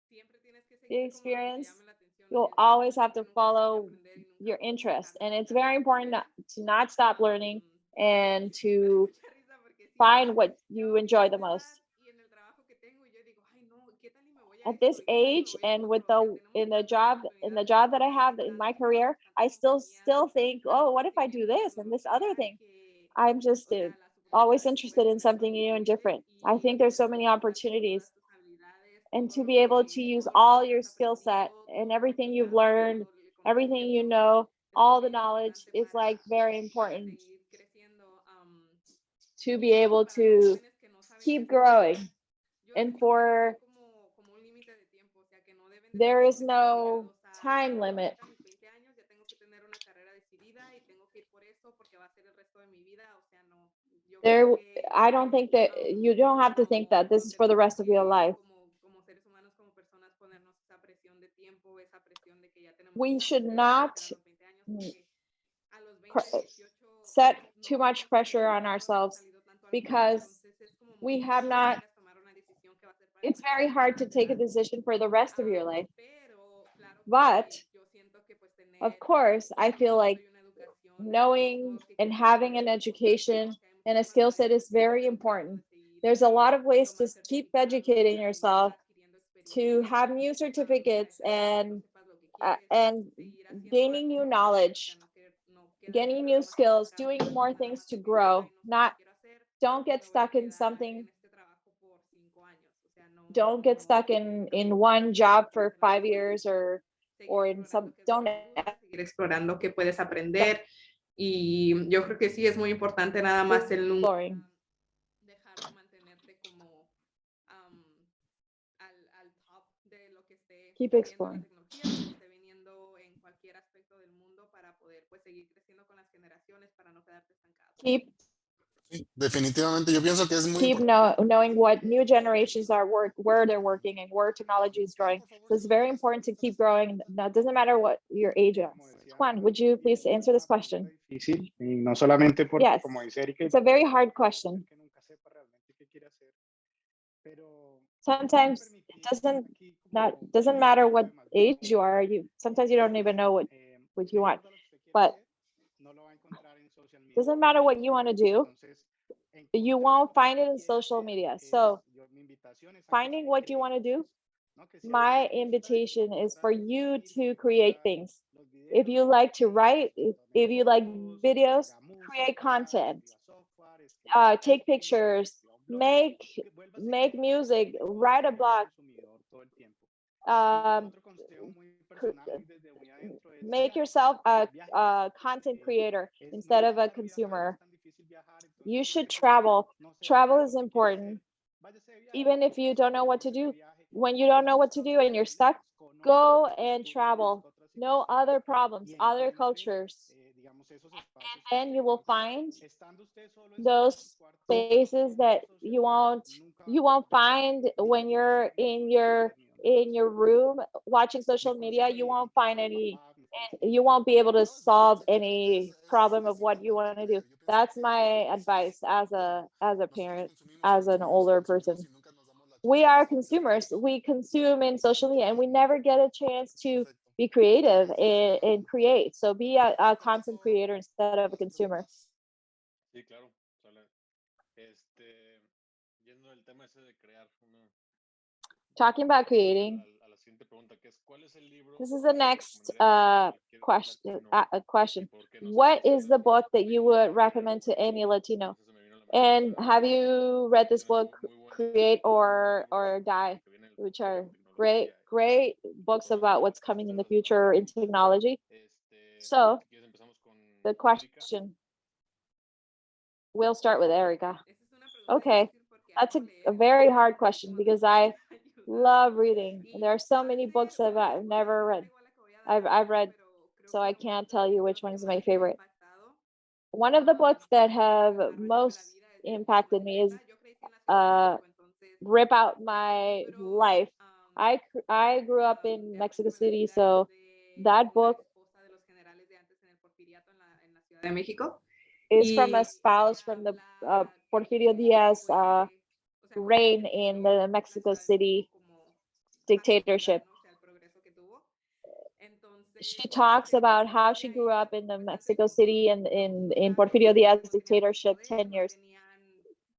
siempre tienes que The seguir como lo que te experience, llame la atención, you'll el always have siempre to nunca dejar de follow aprender y nunca your interest. dejar And it's nunca very de important aprender. to not stop learning and Me da to mucha risa porque sí, o find sea, what you yo a enjoy the esta edad most. y en el trabajo que tengo, yo digo, ay no, ¿qué tal y me voy a At esto? this ¿Y qué tal y me age voy al and with otro? O sea, tenemos tantas in the oportunidades job that I have in my laborales para career, pues I tantas compañías, still think, oh, tanto what if I do crecimiento en this and this other tecnología thing? que, I'm just o sea, las always oportunidades que interested puedes in tener son something new and increíbles different. I y think there's so poder many demostrar como opportunities, todas tus habilidades, and to todo be able to use lo all que your has skill set aprendido, and todo lo everything que se you've ha logrado, learned, todo el everything you conocimiento know, es all the bien knowledge importante is like very para important seguir creciendo. to be Y able para los to jóvenes que no saben qué keep estudiar, growing. yo And siento que no hay for como un límite de tiempo, o sea, que no deben de estar there is como que tan no ligados a, time ay, limit. ahorita a mis 20 años ya tengo que tener una carrera decidida y tengo que ir por eso porque va a ser el resto de mi vida, o sea, no, yo creo There, que I don't think that you don't have to think that this is for the tenemos rest of your que life. como seres humanos, como personas, ponernos esa presión de tiempo, esa presión de que ya tenemos que We estar should decididos qué not hacer a los 20 años, porque a los pr- 20, 18 set too no much hemos pressure on ourselves salido tanto al mundo, because entonces es como muy we have difícil que not, quieras tomar una decisión que va a ser para el it's resto very de tu hard vida, to take a ¿verdad? decision for the rest of your life. Pero claro But que yo siento que pues of tener course, I feel like conocimiento y una educación de todos knowing modos que and quieres having an aprender es importante education porque hay and a muchas skill set maneras is very educando, important. de seguir There's a lot of ways to tomar keep certificados, de educating seguir yourself, adquiriendo to experiencia, have new para certificates esa edad que no sepas lo que quieres, and seguir haciendo las gaining new cosas bien, o sea, knowledge, no quedarte getting new nada más skills, estancado, doing more nada things más to en decir, grow. ay, no sé qué Not quiero hacer don't y get me voy a stuck in quedar something. en este trabajo por 5 años, o sea, Don't get no, stuck también in tenemos one que job for tenemos 5 years seguir or in explorando some qué es lo que don't te gusta, seguir explorando qué puedes aprender y yo creo que sí es muy importante nada más el nunca exploring. dejar de mantenerte como al top de lo que esté Keep viniendo en la exploring. tecnología, lo que esté viniendo en cualquier aspecto del mundo para poder pues seguir creciendo con las generaciones para no quedarte estancado. Sí, definitivamente, yo pienso que es muy Keep importante. knowing what new Todo generations are where they're working and where technology is Juan, growing. por favor, So si it's nos very quieres important to contestar keep esta growing. pregunta. Now, it doesn't matter what your age is. Como decía Juan, would Vanessa, you sí, please es answer this una pregunta question? difícil y no solamente porque, Yes, como dice Erika, it's a very hard puede question. ser que nunca sepa realmente qué quiere hacer, pero si me Sometimes it permitís aquí como doesn't un matter consejo what de más bien, age you are. You sometimes you don't even know what you want. pierda lo que usted quiere But hacer, no lo va a encontrar en social media. doesn't matter what you want to do. Entonces, You encontrar won't lo que find usted it in quiere social hacer media. es, So mi invitación es a que finding se what you cree want to do, cosas, ¿no? Que si a usted my le gusta y le invitation is gusta for you escribir, si to le create gusta things. los If videos, you like to write, if tome you like fotos, videos, haga create música, content, escriba software, escriba take copy, pictures, escriba un blog, vuélvase make music, mejor write a como blog, consumidor todo el tiempo. Y um, otro consejo muy personal, muy desde muy adentro, es make viaje, yourself viaje más. a content creator No instead es of a tan caro viajar, no consumer. es tan difícil You should Entonces, travel. no sé, Travel usted is lo que quiere hacer, important. váyase de viaje, Even if you don't know what to váyase de do, viaje, when you don't know what to conozca do otros and you're stuck, problemas, go conozca and otras culturas, travel. conozca otras Know situaciones other problems, y other encuentre, cultures. digamos, esos espacios que And usted you will creo que find estando usted solo encerrado en su those cuarto, spaces that social media, nunca va a you won't encontrar find ni when you're conocimiento, ni discernimiento in your personal, room watching social ni media. You won't find consejería, any, papá, mis and you won't be able to No, sí, solve sí, any problem of es what you want importante. to do. Yo pienso That's que my a veces advice as a nosotros parent, consumimos, as an consumimos y older consumimos person. y nunca nos damos la We chance are de ser consumers. creativos. We consume in social media and we never get a chance to Perfecto. be creative Sí, sí, sí, and create. So be a ¿Qué content pasó creator instead of a con las consumer. preguntas? Sí, claro. Sale. Yendo del tema ese de crear una. Talking about creating. A la siguiente pregunta, que es, ¿cuál es el libro This is the que next recomendarías a cualquier question. latino A question. y por qué? No sé What si is the book that you would recommend to any Latino? Eso se me vino a la mente And ahorita. have you read this Tiene book, muy buena, Create muy buen or libro Die, que viene el which futuro de are la tecnología great books todas about what's coming in the estas future in technology? So si quieres empezamos con the Erika. question, we'll start with Erica. Esa es una pregunta Okay, difícil porque that's amo a leer, very entonces hard no sé question cómo because te I podría ayudar. love reading. And there are so many Hace, books that bueno, I've voy a never contestar read. igual la que voy a dar I've ahorita, read, pero creo so que I uno can't de los tell you which libros one que is my más me ha favorite. impactado One of the books that have Arráncame la most vida es de impacted Thomas me is Friedman. Yo crecí en la Ciudad de México, entonces Rip Out ese My libro, Life. I grew up in de Mexico Arráncame la City, vida es so de that una book esposa de los generales de antes en el Porfiriato en la Ciudad de México. is from a Y spouse ella from the habla Porfirio cómo Diaz fue, o sea, cómo reign in creció the la Mexico Ciudad de México City como a sociedad, dictatorship. ¿no? O sea, el progreso que tuvo. She Entonces, talks about la how she historia grew up ella, in the pues antes Mexico City and in claro, Porfirio Diaz no tenían mucho dictatorship poder, 10 no years. tenían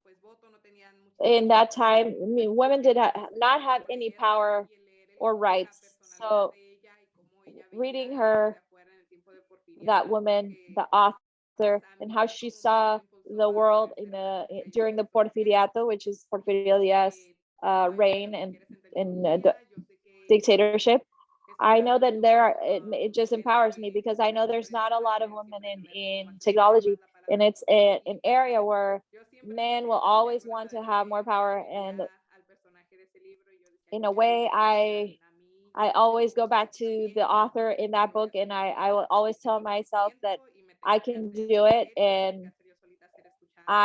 pues voto, no tenían muchísimas In that cosas. time, I mean, women did not have Pero any leerla power y el leer or la rights. personalidad So de ella y cómo ella reading veía her, desde afuera en el tiempo de that Porfiriato, creo woman, que the author, pues a and how mí she como mujer saw me impulsó the a world ejercer el advocacy ahí during con the estas mujeres. Porfiriato, which is Y Porfirio sé Diaz que todavía hay reign muchas mujeres en and tecnología, yo sé que dictatorship. eso I puede know haber that there are, sido it just empowers me entre because I know there's not a personas lot of que women siempre tendrán como in más preferencia más technology, la and palabra it's mujer an y area where yo siempre men will me always acuerdo want de to have more power. que And veía al personaje de ese libro y yo decía, in yo a quiero way, ser así, o sea, a mí I me always go impulsó back eso to también the y dije, author no, in yo that lo voy a book, hacer and igual, I will always tell lo myself that siento y me I tengo que can hacer do it leer y me tengo que and hacer yo solita ser escuchada,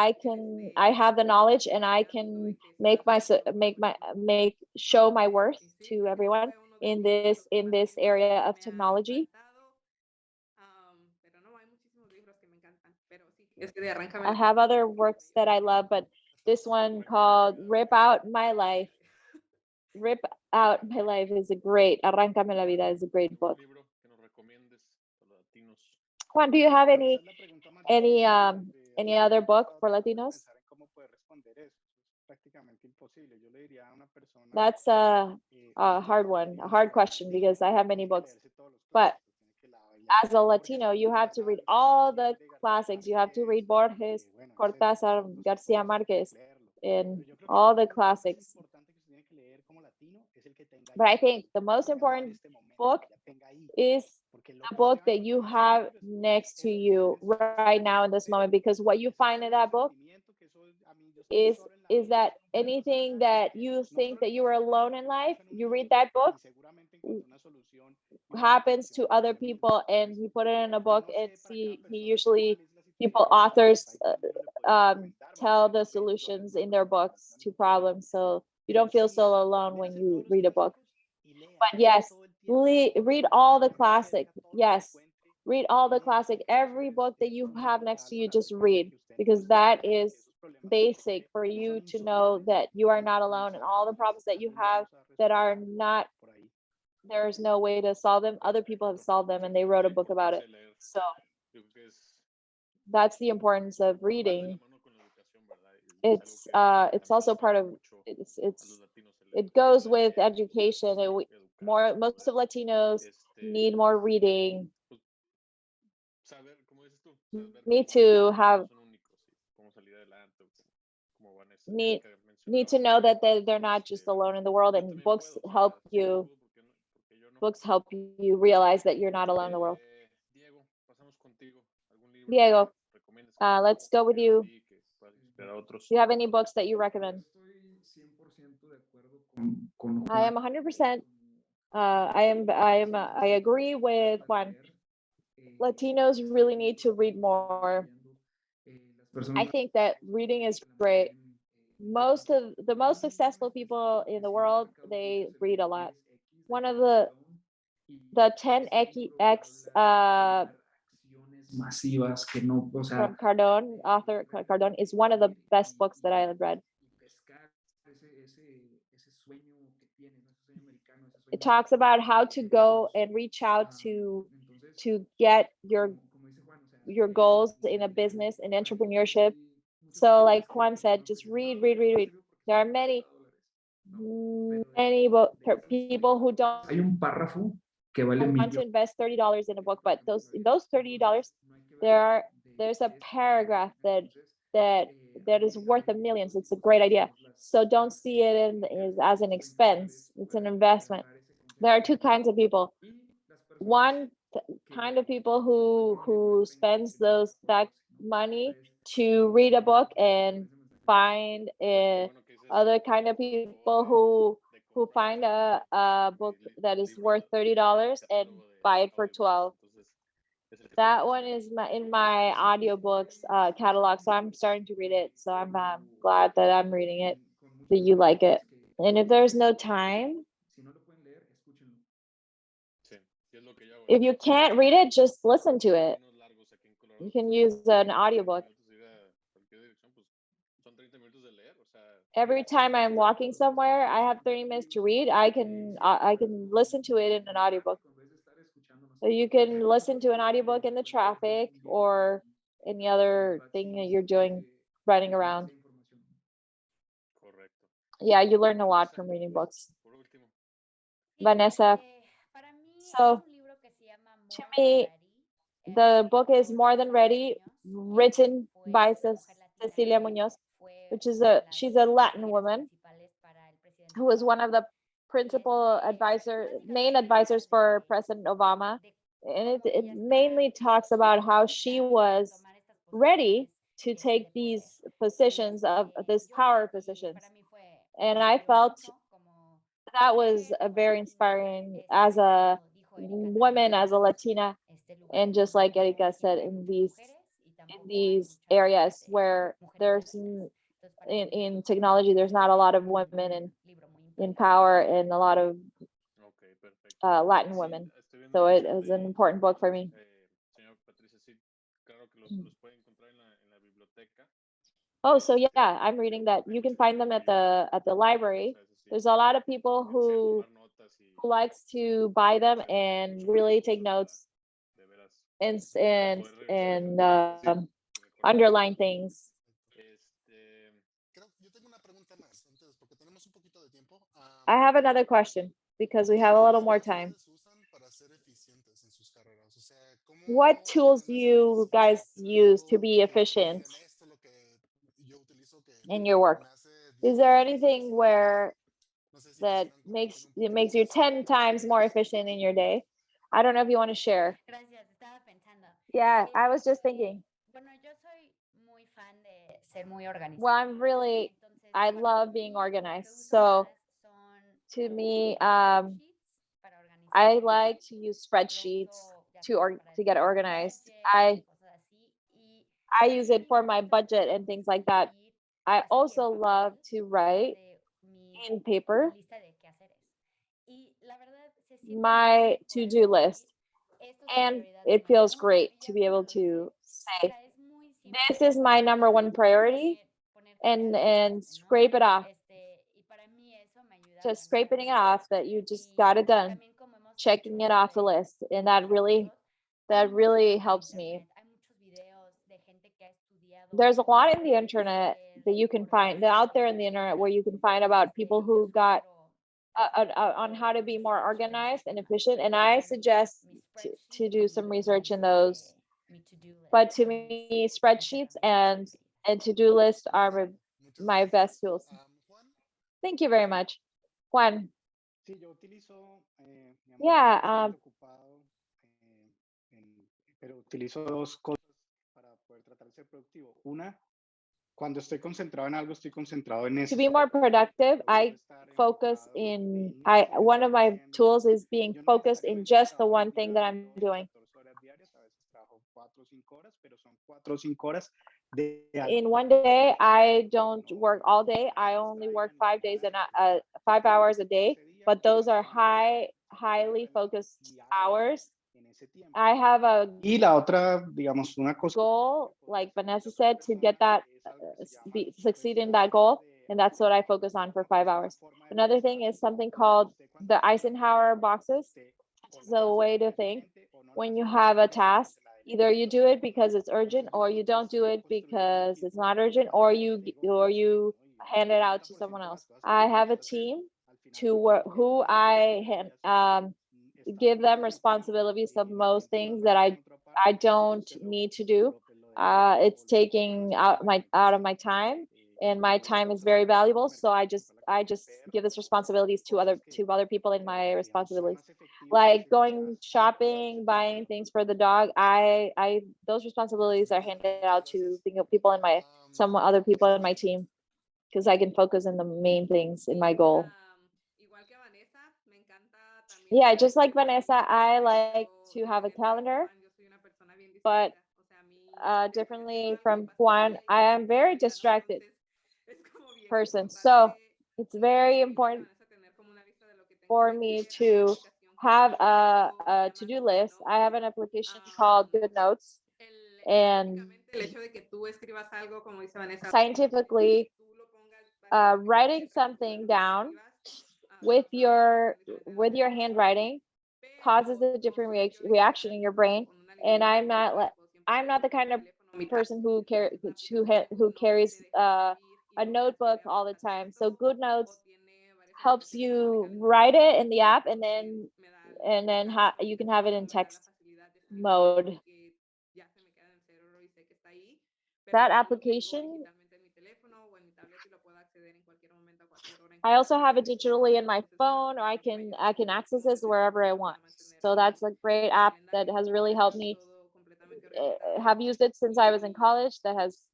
I have the knowledge and seguir I creando y can que siga show my worth y sí, to creo que ese everyone fue uno de los que in más this area of me ha technology. impactado. Pero no, hay muchísimos libros que me encantan, pero sí, ese de Arráncame I la vida have other works that I love, but this one called Rip Out My Life. Rip Out My Life is a great, Arráncame la Vida is a great book. libro que nos recomiendes a los latinos. Juan, do you have Esa es la pregunta más difícil any other he book estado for tratando de Latinos? pensar en cómo poder responder eso. Eso es prácticamente imposible. Yo le diría a una persona That's a hard one, a hard nacido question latino, because I have many tiene que books. leerse todos los But clásicos, tiene que leerse as a Borges, Latino, you García have to read Márquez, all García the Allende, García classics. You have to read Márquez, Borges, bueno, etcétera. Cortázar, Los Garcia clásicos tiene que Marquez, leerlo. and Pero yo creo que all el the libro más classics. importante que se tiene que leer como latino es el que tenga But I ya, think the most ya no en important este momento, book ya tenga ahí. is Porque lo the que usted book va a that you encontrar en ese have libro es next to eso que usted you necesita right now in saber. this moment, because what you Ese find in solo that book sentimiento que eso, a mí yo estoy solo en la is vida, that eso no puede pasar anything nada. that you No think solo le that you are pasa a usted, alone sino in que le life, pasa en un you read libro that book, y seguramente encontró una solución y una happens motivación to para other ese libro. people, and he ¿Listo? put it in a Yo book no and sé para cada see he persona usually cuál es la people situación, pues authors ahí también uno le puede recomendar más o tell the menos qué es. Yo les solutions voy a in their recomendar books to algunas cosas, problems, so you pero don't feel sí so eso, alone when léase you todos los read a book. clásicos y But léase yes, todo el tiempo, read todo all the lo que classic. tenga, todo lo que Yes, encuentre, read all the léalo, classic. porque Every book that eso you es have next natural to you, para just darse cuenta read, que usted no because está that solo, que is esos problemas que usted basic cree for son you to know insolubles, that you are no, not no alone, and all the necesariamente problems that you los have vamos a that are resolver not, por ahí. there's no way to solve them. Other people have solved them, and they wrote a La book about it. importancia de leer. So Yo creo que es that's the importance of va de la reading. mano con la educación, ¿verdad? Y es algo que It's también also nos part falta of mucho it's a los latinos, it goes poder with leer, education. podernos educar, Most of poder Latinos need more reading. pues, saber, como dices tú, saber que Need no, to have no son únicos y cómo salir adelante, o como Vanessa, need Erika need to mencionaba. know that they're not just alone in the world, Yo and también books puedo, o help sea, si él you. pudo, porque yo no? Books help you realize that you're not alone in the world. Diego, pasamos contigo. ¿Algún libro Diego, que recomiendes que let's go with lean a you. ti, recomendar a otros. Do you have any books that you recommend? Estoy 100% de acuerdo con I am 100%. I agree with Juan. Latinos really need to read more. I think that reading is great. Most of the most successful people in the world, they read a lot. One of the 10x masivas que no, o sea, from Cardone, author Cardone, is one of the best books that I have read. It talks about how to go and reach out to get your goals in a business and entrepreneurship. So like Juan said, just read, read, read, read. There are many people who don't hay un párrafo que vale want to invest $30 in a book, but those $30, there's a paragraph that is worth a million. So it's a great idea. So don't see it as an expense. It's an investment. There are two kinds of people. One kind of people who spends that money to read a book and find other kind of people who find a book that is worth $30 and buy it for 12. That one is in my audiobooks catalog, so I'm starting to read it. So I'm glad that I'm reading it, that you like it. And if there's no time, if you can't read it, just listen to it. You can use an audiobook. Every time I'm walking somewhere, I have 30 minutes to read. I can listen to it in an audiobook. So you can listen to an audiobook in the traffic or any other thing that you're doing, running around. Yeah, you learn a lot from reading books. Vanessa. So to me, the book is More Than Ready, written by Cecilia Munoz, which is she's a Latin woman who was one of the main advisors for President Obama. And it mainly talks about how she was ready to take these positions of these power positions. And I felt that was a very inspiring as a woman, as a Latina, and just like Erika said, in these areas where there's in technology, there's not a lot of women in power and a lot of Latin women. So it is an important book for me. Oh, so yeah, I'm reading that. You can find them at the library. There's a lot of people who likes to buy them and really take notes and underline things. Yo tengo una pregunta más antes, porque tenemos un poquito de tiempo. I have another question because we have a little more time. What tools do you guys use to be efficient in your work? Is there anything that makes you 10 times more efficient in your day? I don't know if you want to share. Yeah, I was just thinking. Well, I love being organized. So to me, I like to use spreadsheets to get organized. I use it for my budget and things like that. I also love to write in paper my to-do list. And it feels great to be able to say, this is my number one priority, and scrape it off. Just scraping it off that you just got it done, checking it off the list. And that really helps me. There's a lot in the internet that you can find out there in the internet where you can find about people who got on how to be more organized and efficient. And I suggest to do some research in those. But to me, spreadsheets and to-do lists are my best tools. Thank you very much. Juan. Sí, yo utilizo, Yeah. pero utilizo dos cosas para poder tratar de ser productivo. Una Cuando estoy concentrado en algo, estoy concentrado en To eso. be more productive, I focus in, one of my tools is being focused in just the one thing that I'm doing. 14 horas diarias, a veces trabajo 4 o 5 horas, pero son 4 o 5 horas de In one day, I don't work all day. I only work 5 days and 5 hours a day, but those are highly focused hours. en ese tiempo. I have a Y la otra, digamos, una cosa goal, like Vanessa said, to get that, succeed in that goal. And that's what I focus on for 5 hours. Another thing is something called the Eisenhower Boxes. It's a way to think. When you have a task, either you do it because it's urgent, or you don't do it because it's not urgent, or you hand it out to someone else. I have a team to work, who give them responsibilities of most things that I don't need to do. It's taking out of my time, and my time is very valuable. So I just give this responsibilities to other people in my responsibilities, like going shopping, buying things for the dog. I those responsibilities are handed out to people in my some other people in my team, because I can focus on the main things in my goal. Igual que Vanessa, me encanta también Yeah, tener just like fechas, Vanessa, I like pero to have a igual que calendar, Juan, yo soy una persona bien but distraída. O sea, a mí estoy haciendo differently algo y from pasa Juan, I am very media hora, ¿no? distracted Entonces, es como bien person. So importante, it's igual very que dice important Vanessa, tener como una lista de lo que tengo for que me hacer. Hay una to aplicación que have utilizo que se a llama to-do Good list. I have Notes. an application called Good Notes, and Específicamente el hecho de que tú escribas algo, como dice Vanessa, scientifically, tú lo pongas básicamente como writing letras, tú something lo down escribas with pausado, con your diferentes handwriting causes pero a different soy yo de reaction in quedarme your como brain. con una And libreta y no puedo siempre I'm not the tener kind mi of teléfono a mi person who entonces la aplicación de who Good Notes te carries deja escribir y a lo puedes notebook escribir all hasta the en time. So texto Good o Notes tiene varias helps aplicaciones de you write calendario, it in the app, and entonces then me dan mucha you can risa have it porque in como me da la text facilidad de escribirlo mode. porque ya se me queda en el cerebro y sé que está ahí, pero That igual lo tengo application, digitalmente en mi teléfono o en mi tableta y lo puedo acceder en cualquier momento, a cualquier hora, en I also cualquier have lugar. it digitally in my Entonces es algo phone, que or también me I ayuda can mucho access como this wherever I organización want. para mantener So that's a great mi app that calendario has y really tener helped me. todo completamente organizado. Have used it since I was in college. That has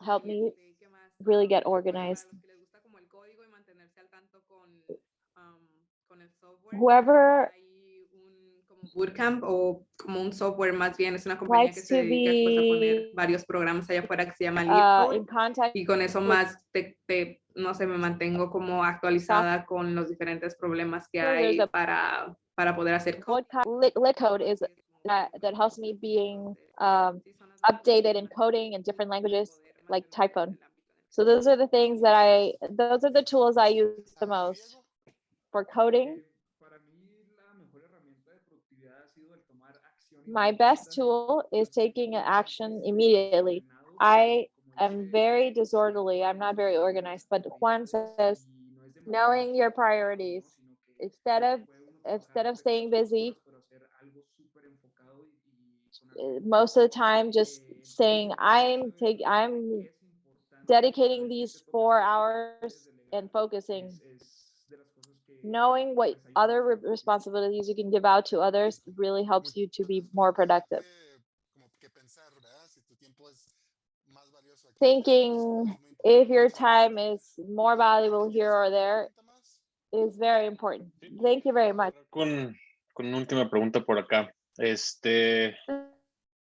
helped me ¿Qué más? really get Igual organized. para los que les gusta como el código y mantenerse al tanto con el software, Whoever hay un como bootcamp o como un software más bien, es una compañía que likes se to dedica pues a poner be varios programas allá afuera que se llama in contact y con eso with más no sé, me mantengo como actualizada con los diferentes problemas que software, there's hay a para poder hacer lit code is that helps me being sí, son las dos cosas updated que in más coding in different uso para languages, poder like mantenerme en Typhon. el ámbito en el So que those are the things those are the tools I use the Ah, most Diego. for coding. Para mí la mejor herramienta de productividad ha sido el tomar acción My best inmediata. tool is taking action Antes, immediately. ordenado, I como am dice very Juan, disorderly. I'm not very organized, but Juan says y no es de knowing your maratones, priorities ¿no? Sino que instead puede uno trabajar of en staying pequeñas busy horas, pero hacer algo súper enfocado y con algo most of the concreto. time, just Entonces, saying una I'm es importante dedicating saber que these te toca 4 hacer y que hours puedes and delegar focusing, es de las cosas knowing what pues ayuda other bastante porque responsibilities you can give out to others really helps you to be more productive. Como que pensar, ¿verdad? Si tu tiempo es más valioso aquí o acá, Thinking es muy if importante. your Entonces, time is more Juan, valuable here ¿tienes or alguna there pregunta más? is very important. Sí, Thank you very much. con una última pregunta por acá.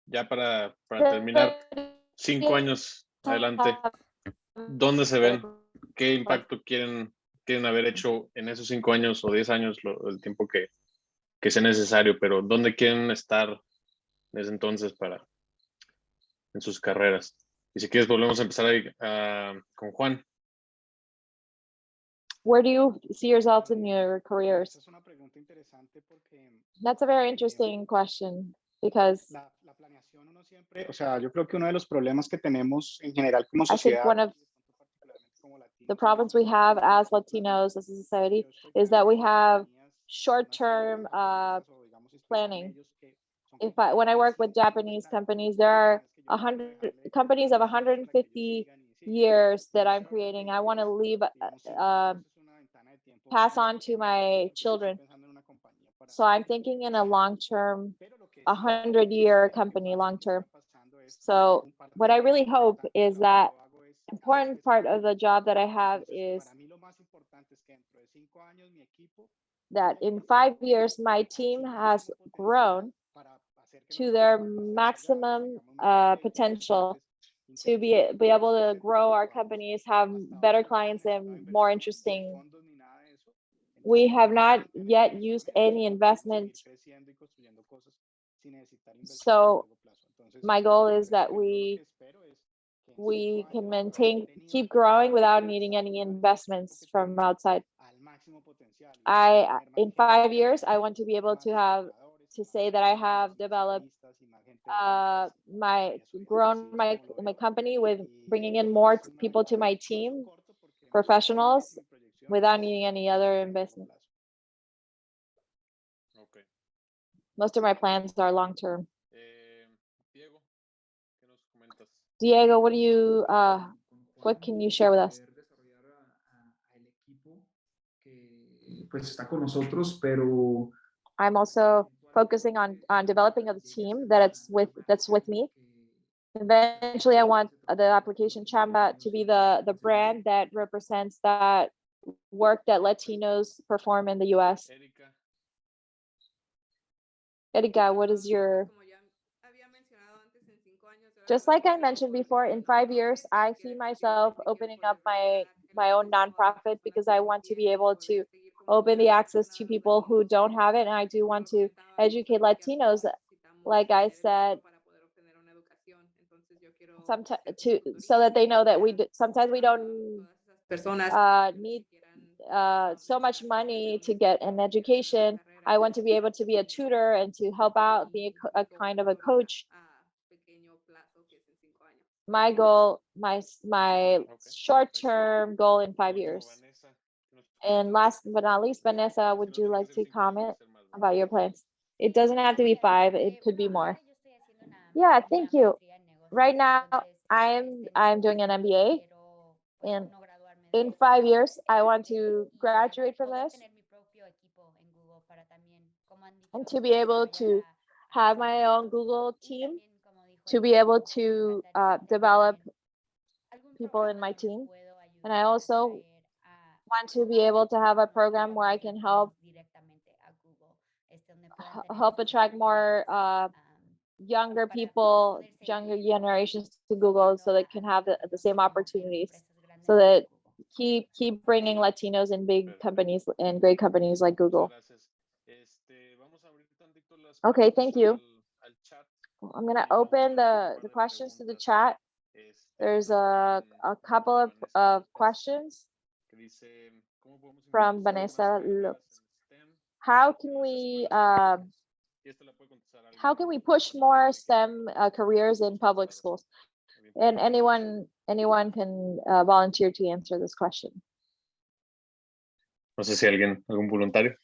Ya para terminar, 5 años adelante, ¿dónde se ven? ¿Qué impacto quieren haber hecho en esos 5 años o 10 años, el tiempo que sea necesario? Pero ¿dónde quieren estar en ese entonces en sus carreras? Y si quieres, volvemos a empezar ahí con Juan. Where do you see yourselves in your careers? Esa es una pregunta interesante porque That's a very interesting question because la planeación uno siempre, o sea, yo creo que uno de los problemas que tenemos en general como I think sociedad, one of y de pronto particularmente como the latinos, problems we have as Latinos, as a society, is that we have short-term planning. When I work with Japanese companies, there are 100 companies of 150 years that I'm creating. I want to leave, pass on to my children. So I'm thinking in a long-term, 100-year company, long-term. So what I really hope is that important part of the job that I have is that in 5 years, my team has grown to their maximum potential to be able to grow our companies, have better clients, and more interesting. We have not yet used any investment. So my goal is that we can keep growing without needing any investments from outside. In 5 years, I want to be able to say that I have developed grown my company with bringing in more people to my team, professionals, without needing any other investment. Okay. Most of my plans are long term. Diego, ¿qué nos comentas? Diego, what can you share with us? Desarrollar al equipo que pues está con nosotros, pero I'm also focusing on developing a team that's with me. Eventually, I want the application Chamba to be the brand that represents that work that Latinos perform in the US. Erika, what is your... Just like I mentioned before, in 5 years, I see myself opening up my own nonprofit because I want to be able to open the access to people who don't have it. And I do want to educate Latinos, like I said, so that they know that sometimes we don't need so much money to get an education. I want to be able to be a tutor and to help out, be a kind of a coach. My goal, my short-term goal in 5 years. And last but not least, Vanessa, would you like to comment about your plans? It doesn't have to be 5, it could be more. Yeah, thank you. Right now, I'm doing an MBA, and in 5 years, I want to graduate from this and to be able to have my own Google team, to be able to develop people in my team. And I also want to be able to have a program where I can help attract more younger people, younger generations to Google, so they can have the same opportunities, so that keep bringing Latinos in big companies and great companies like Google. Okay, thank you. I'm gonna open the questions to the chat. There's a couple of questions from Vanessa. How can we push more STEM careers in public schools? And anyone can volunteer to answer this question. No sé si algún voluntario.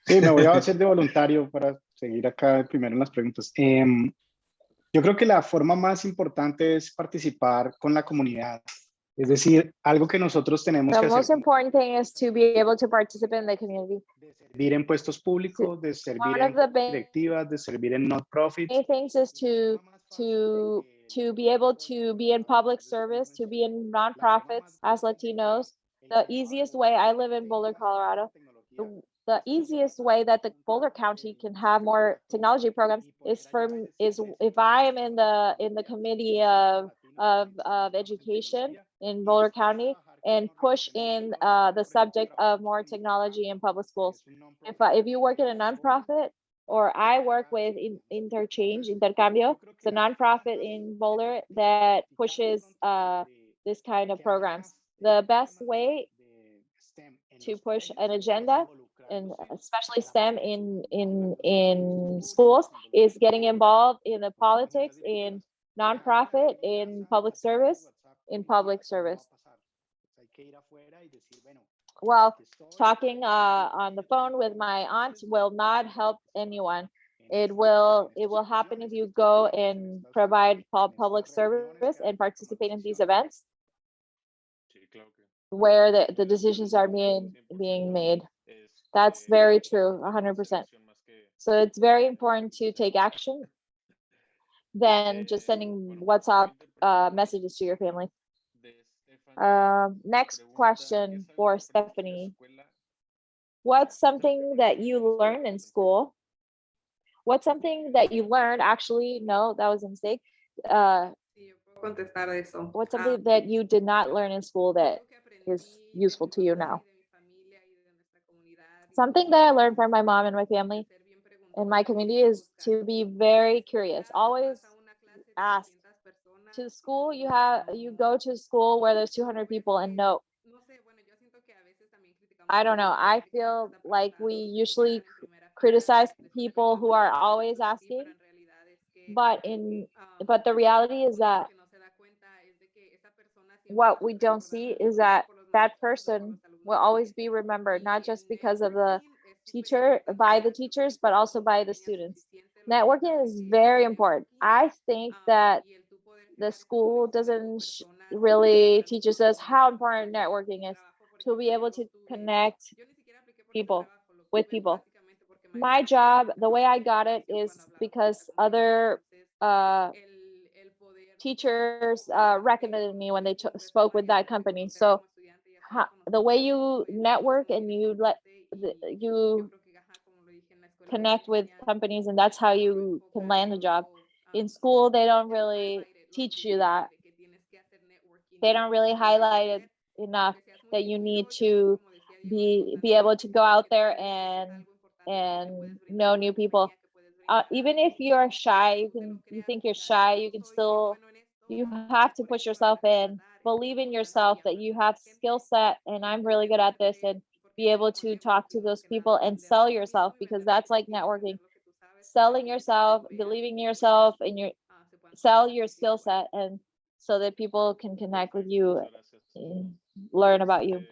Sí, me voy a hacer de voluntario para seguir acá primero en las preguntas. Yo creo que la forma más importante es participar con la comunidad. Es decir, algo que nosotros tenemos que hacer. The most important thing is to be able to participate in the community. Servir en puestos públicos, de servir en directivas, de servir en non-profits. One of the things is to be able to be in public service, to be in nonprofits as Latinos. The easiest way, I live in Boulder, Colorado. The easiest way that the Boulder County can have more technology programs is if I am in the committee of education in Boulder County and push in the subject of more technology in public schools. If you work in a nonprofit, or I work with Intercambio, it's a nonprofit in Boulder that pushes this kind of programs. The best way to push an agenda, and especially STEM in schools, is getting involved in the politics, in nonprofit, in public service. Well, talking on the phone with my aunt will not help anyone. It will happen if you go and provide public service and participate in these events where the decisions are being made. That's very true, 100%. So it's very important to take action than just sending WhatsApp messages to your family. Next question for Stephanie. What's something that you learned in school? What's something that you learned? Actually, no, that was a mistake. Sí, yo puedo contestar de eso. What's something that you did not learn in school that Algo que aprendí is de useful mi to you papá now? y de mi familia y de nuestra comunidad y Something that I learned from my mom and my family ser bien and my preguntón y community siempre is buscar. to be very curious. Always Vas a una clase de ask. 200 personas To y school, you go to school where there's 200 people and no, no sé, bueno, yo siento que a veces también criticamos I a don't la know. gente I que feel siempre está like we preguntando, usually están en primera fila, criticize les gusta que people los who are pregunten, always cosas así, asking, pero en realidad es que but the reality is uno lo that que no se da cuenta es de que esa persona siempre what va a we ser don't recordada see no is solamente that por los that maestros, pero por person los alumnos will always también. be remembered, not Y just el because of the networking es súper teacher, importante by the para nuestro teachers, país but porque also no se by the enseña students. suficiente lo Networking importante is que es very el important. networking I think that y el tú poder the crear esas school conexiones con doesn't personas y really encontrar teaches grupos us donde how puedas important desarrollar networking tu is trabajo. Por to be ejemplo, able yo to tuve, connect yo ni siquiera apliqué por ese people trabajo, lo with tuve people. básicamente porque My maestros de job, diferentes the way I escuelas me got it agradecieron is cuando hablaba con because ellas también. other Entonces, el poder teachers poder recommended me when they conocer cómo spoke empieza with la that gente, company. conocerla So como estudiante y así the conocer way gente, you pues es network como and bien you let importante y yo you creo que, ajá, como lo dije en la escuela no te connect with enseñan companies, and that's how o lo you can enfocan land a o job. lo In school, they don't lo really highlighted lo teach you suficiente that. de que tienes que hacer networking They y don't de que really lo debes de highlight it hacer. enough Aunque seas muy that you need tímido, yo, to como decía Diego, es be importante able to go networkear, out que te there atreves, es algo importante porque and puedes brindar know una new people. compañía, que puedes brindar Even algo if you're que shy, tú te lo you creas think y you're digas, shy, you yo can soy muy still, bueno en esto you y have to por push esto me van yourself a in, contratar. Qué believe in importante yourself y that you aprender de have la skill gente set and I'm really good at this, and porque be es able como to talk to networking más those que people nada, and venderte sell a ti yourself, mismo y because vender lo that's que tú like tienes, networking. vender lo que tú sabes para Selling que la gente yourself, te vea believing in y yourself, puedan and your se puedan sell conectar your contigo skill por eso. set, and so that people can connect with Perfecto, you muchas gracias. and learn about you.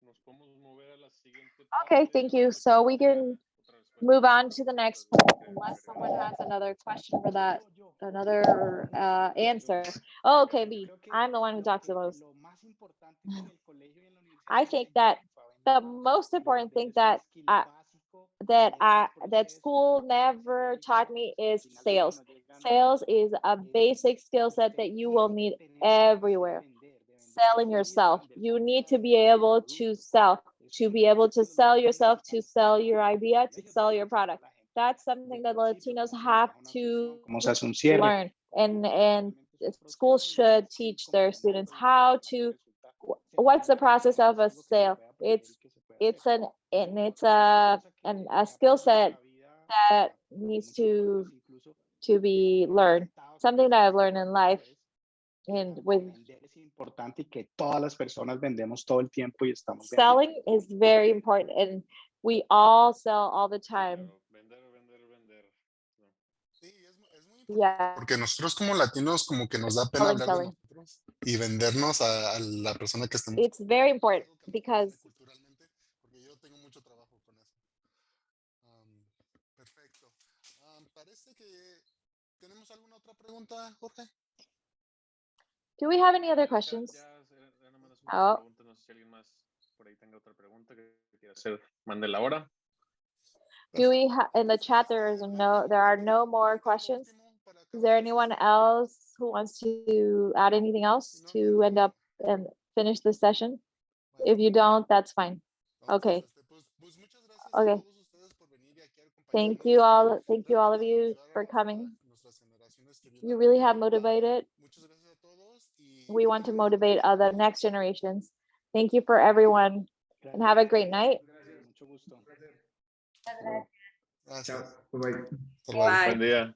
Nos podemos mover a la siguiente Okay, parte, thank a you. ver So si we tenga can otra respuesta move para on las to the preguntas next de part que unless someone agregaron. has another question for that, another answer. Oh, okay, B. I'm the one who talks the most. I think that the most important thing that that school never taught me is sales. Sales is a basic skill set that you will need everywhere. Selling yourself. You need to be able to sell, to be able to sell yourself, to sell your idea, to sell your product. That's something that Latinos have to learn, and schools should teach their students how to. What's the process of a sale? It's an and it's a skill set that needs to be learned. Something that I've learned in life and with selling is very important, and we all sell all the time. Vender, vender, vender. No. Sí, es muy importante Yeah, porque nosotros como latinos como que nos da pena selling, hablar de selling. nosotros y vendernos a la persona que estemos. It's very important Algo que nos because pasa culturalmente, porque yo tengo mucho trabajo con eso. Perfecto. Parece que tenemos alguna otra pregunta, Jorge. do we have any other Ya questions? nada más unas Oh, preguntas, no sé si alguien más por ahí tenga otra pregunta que quiera hacer, mande la hora. do we have in the chat? There are no more questions. Is there anyone else who wants to add anything else to end up and finish the session? If you don't, that's fine. Okay. Pues muchas gracias a Okay. todos ustedes por venir y aquí acompañarnos. Thank you all of you for coming. You really have motivated. Muchas gracias a todos y We want to motivate the next generations. Thank you for everyone and have a great night. gracias. Chao. Bye. Hasta luego. Bye. Buen día.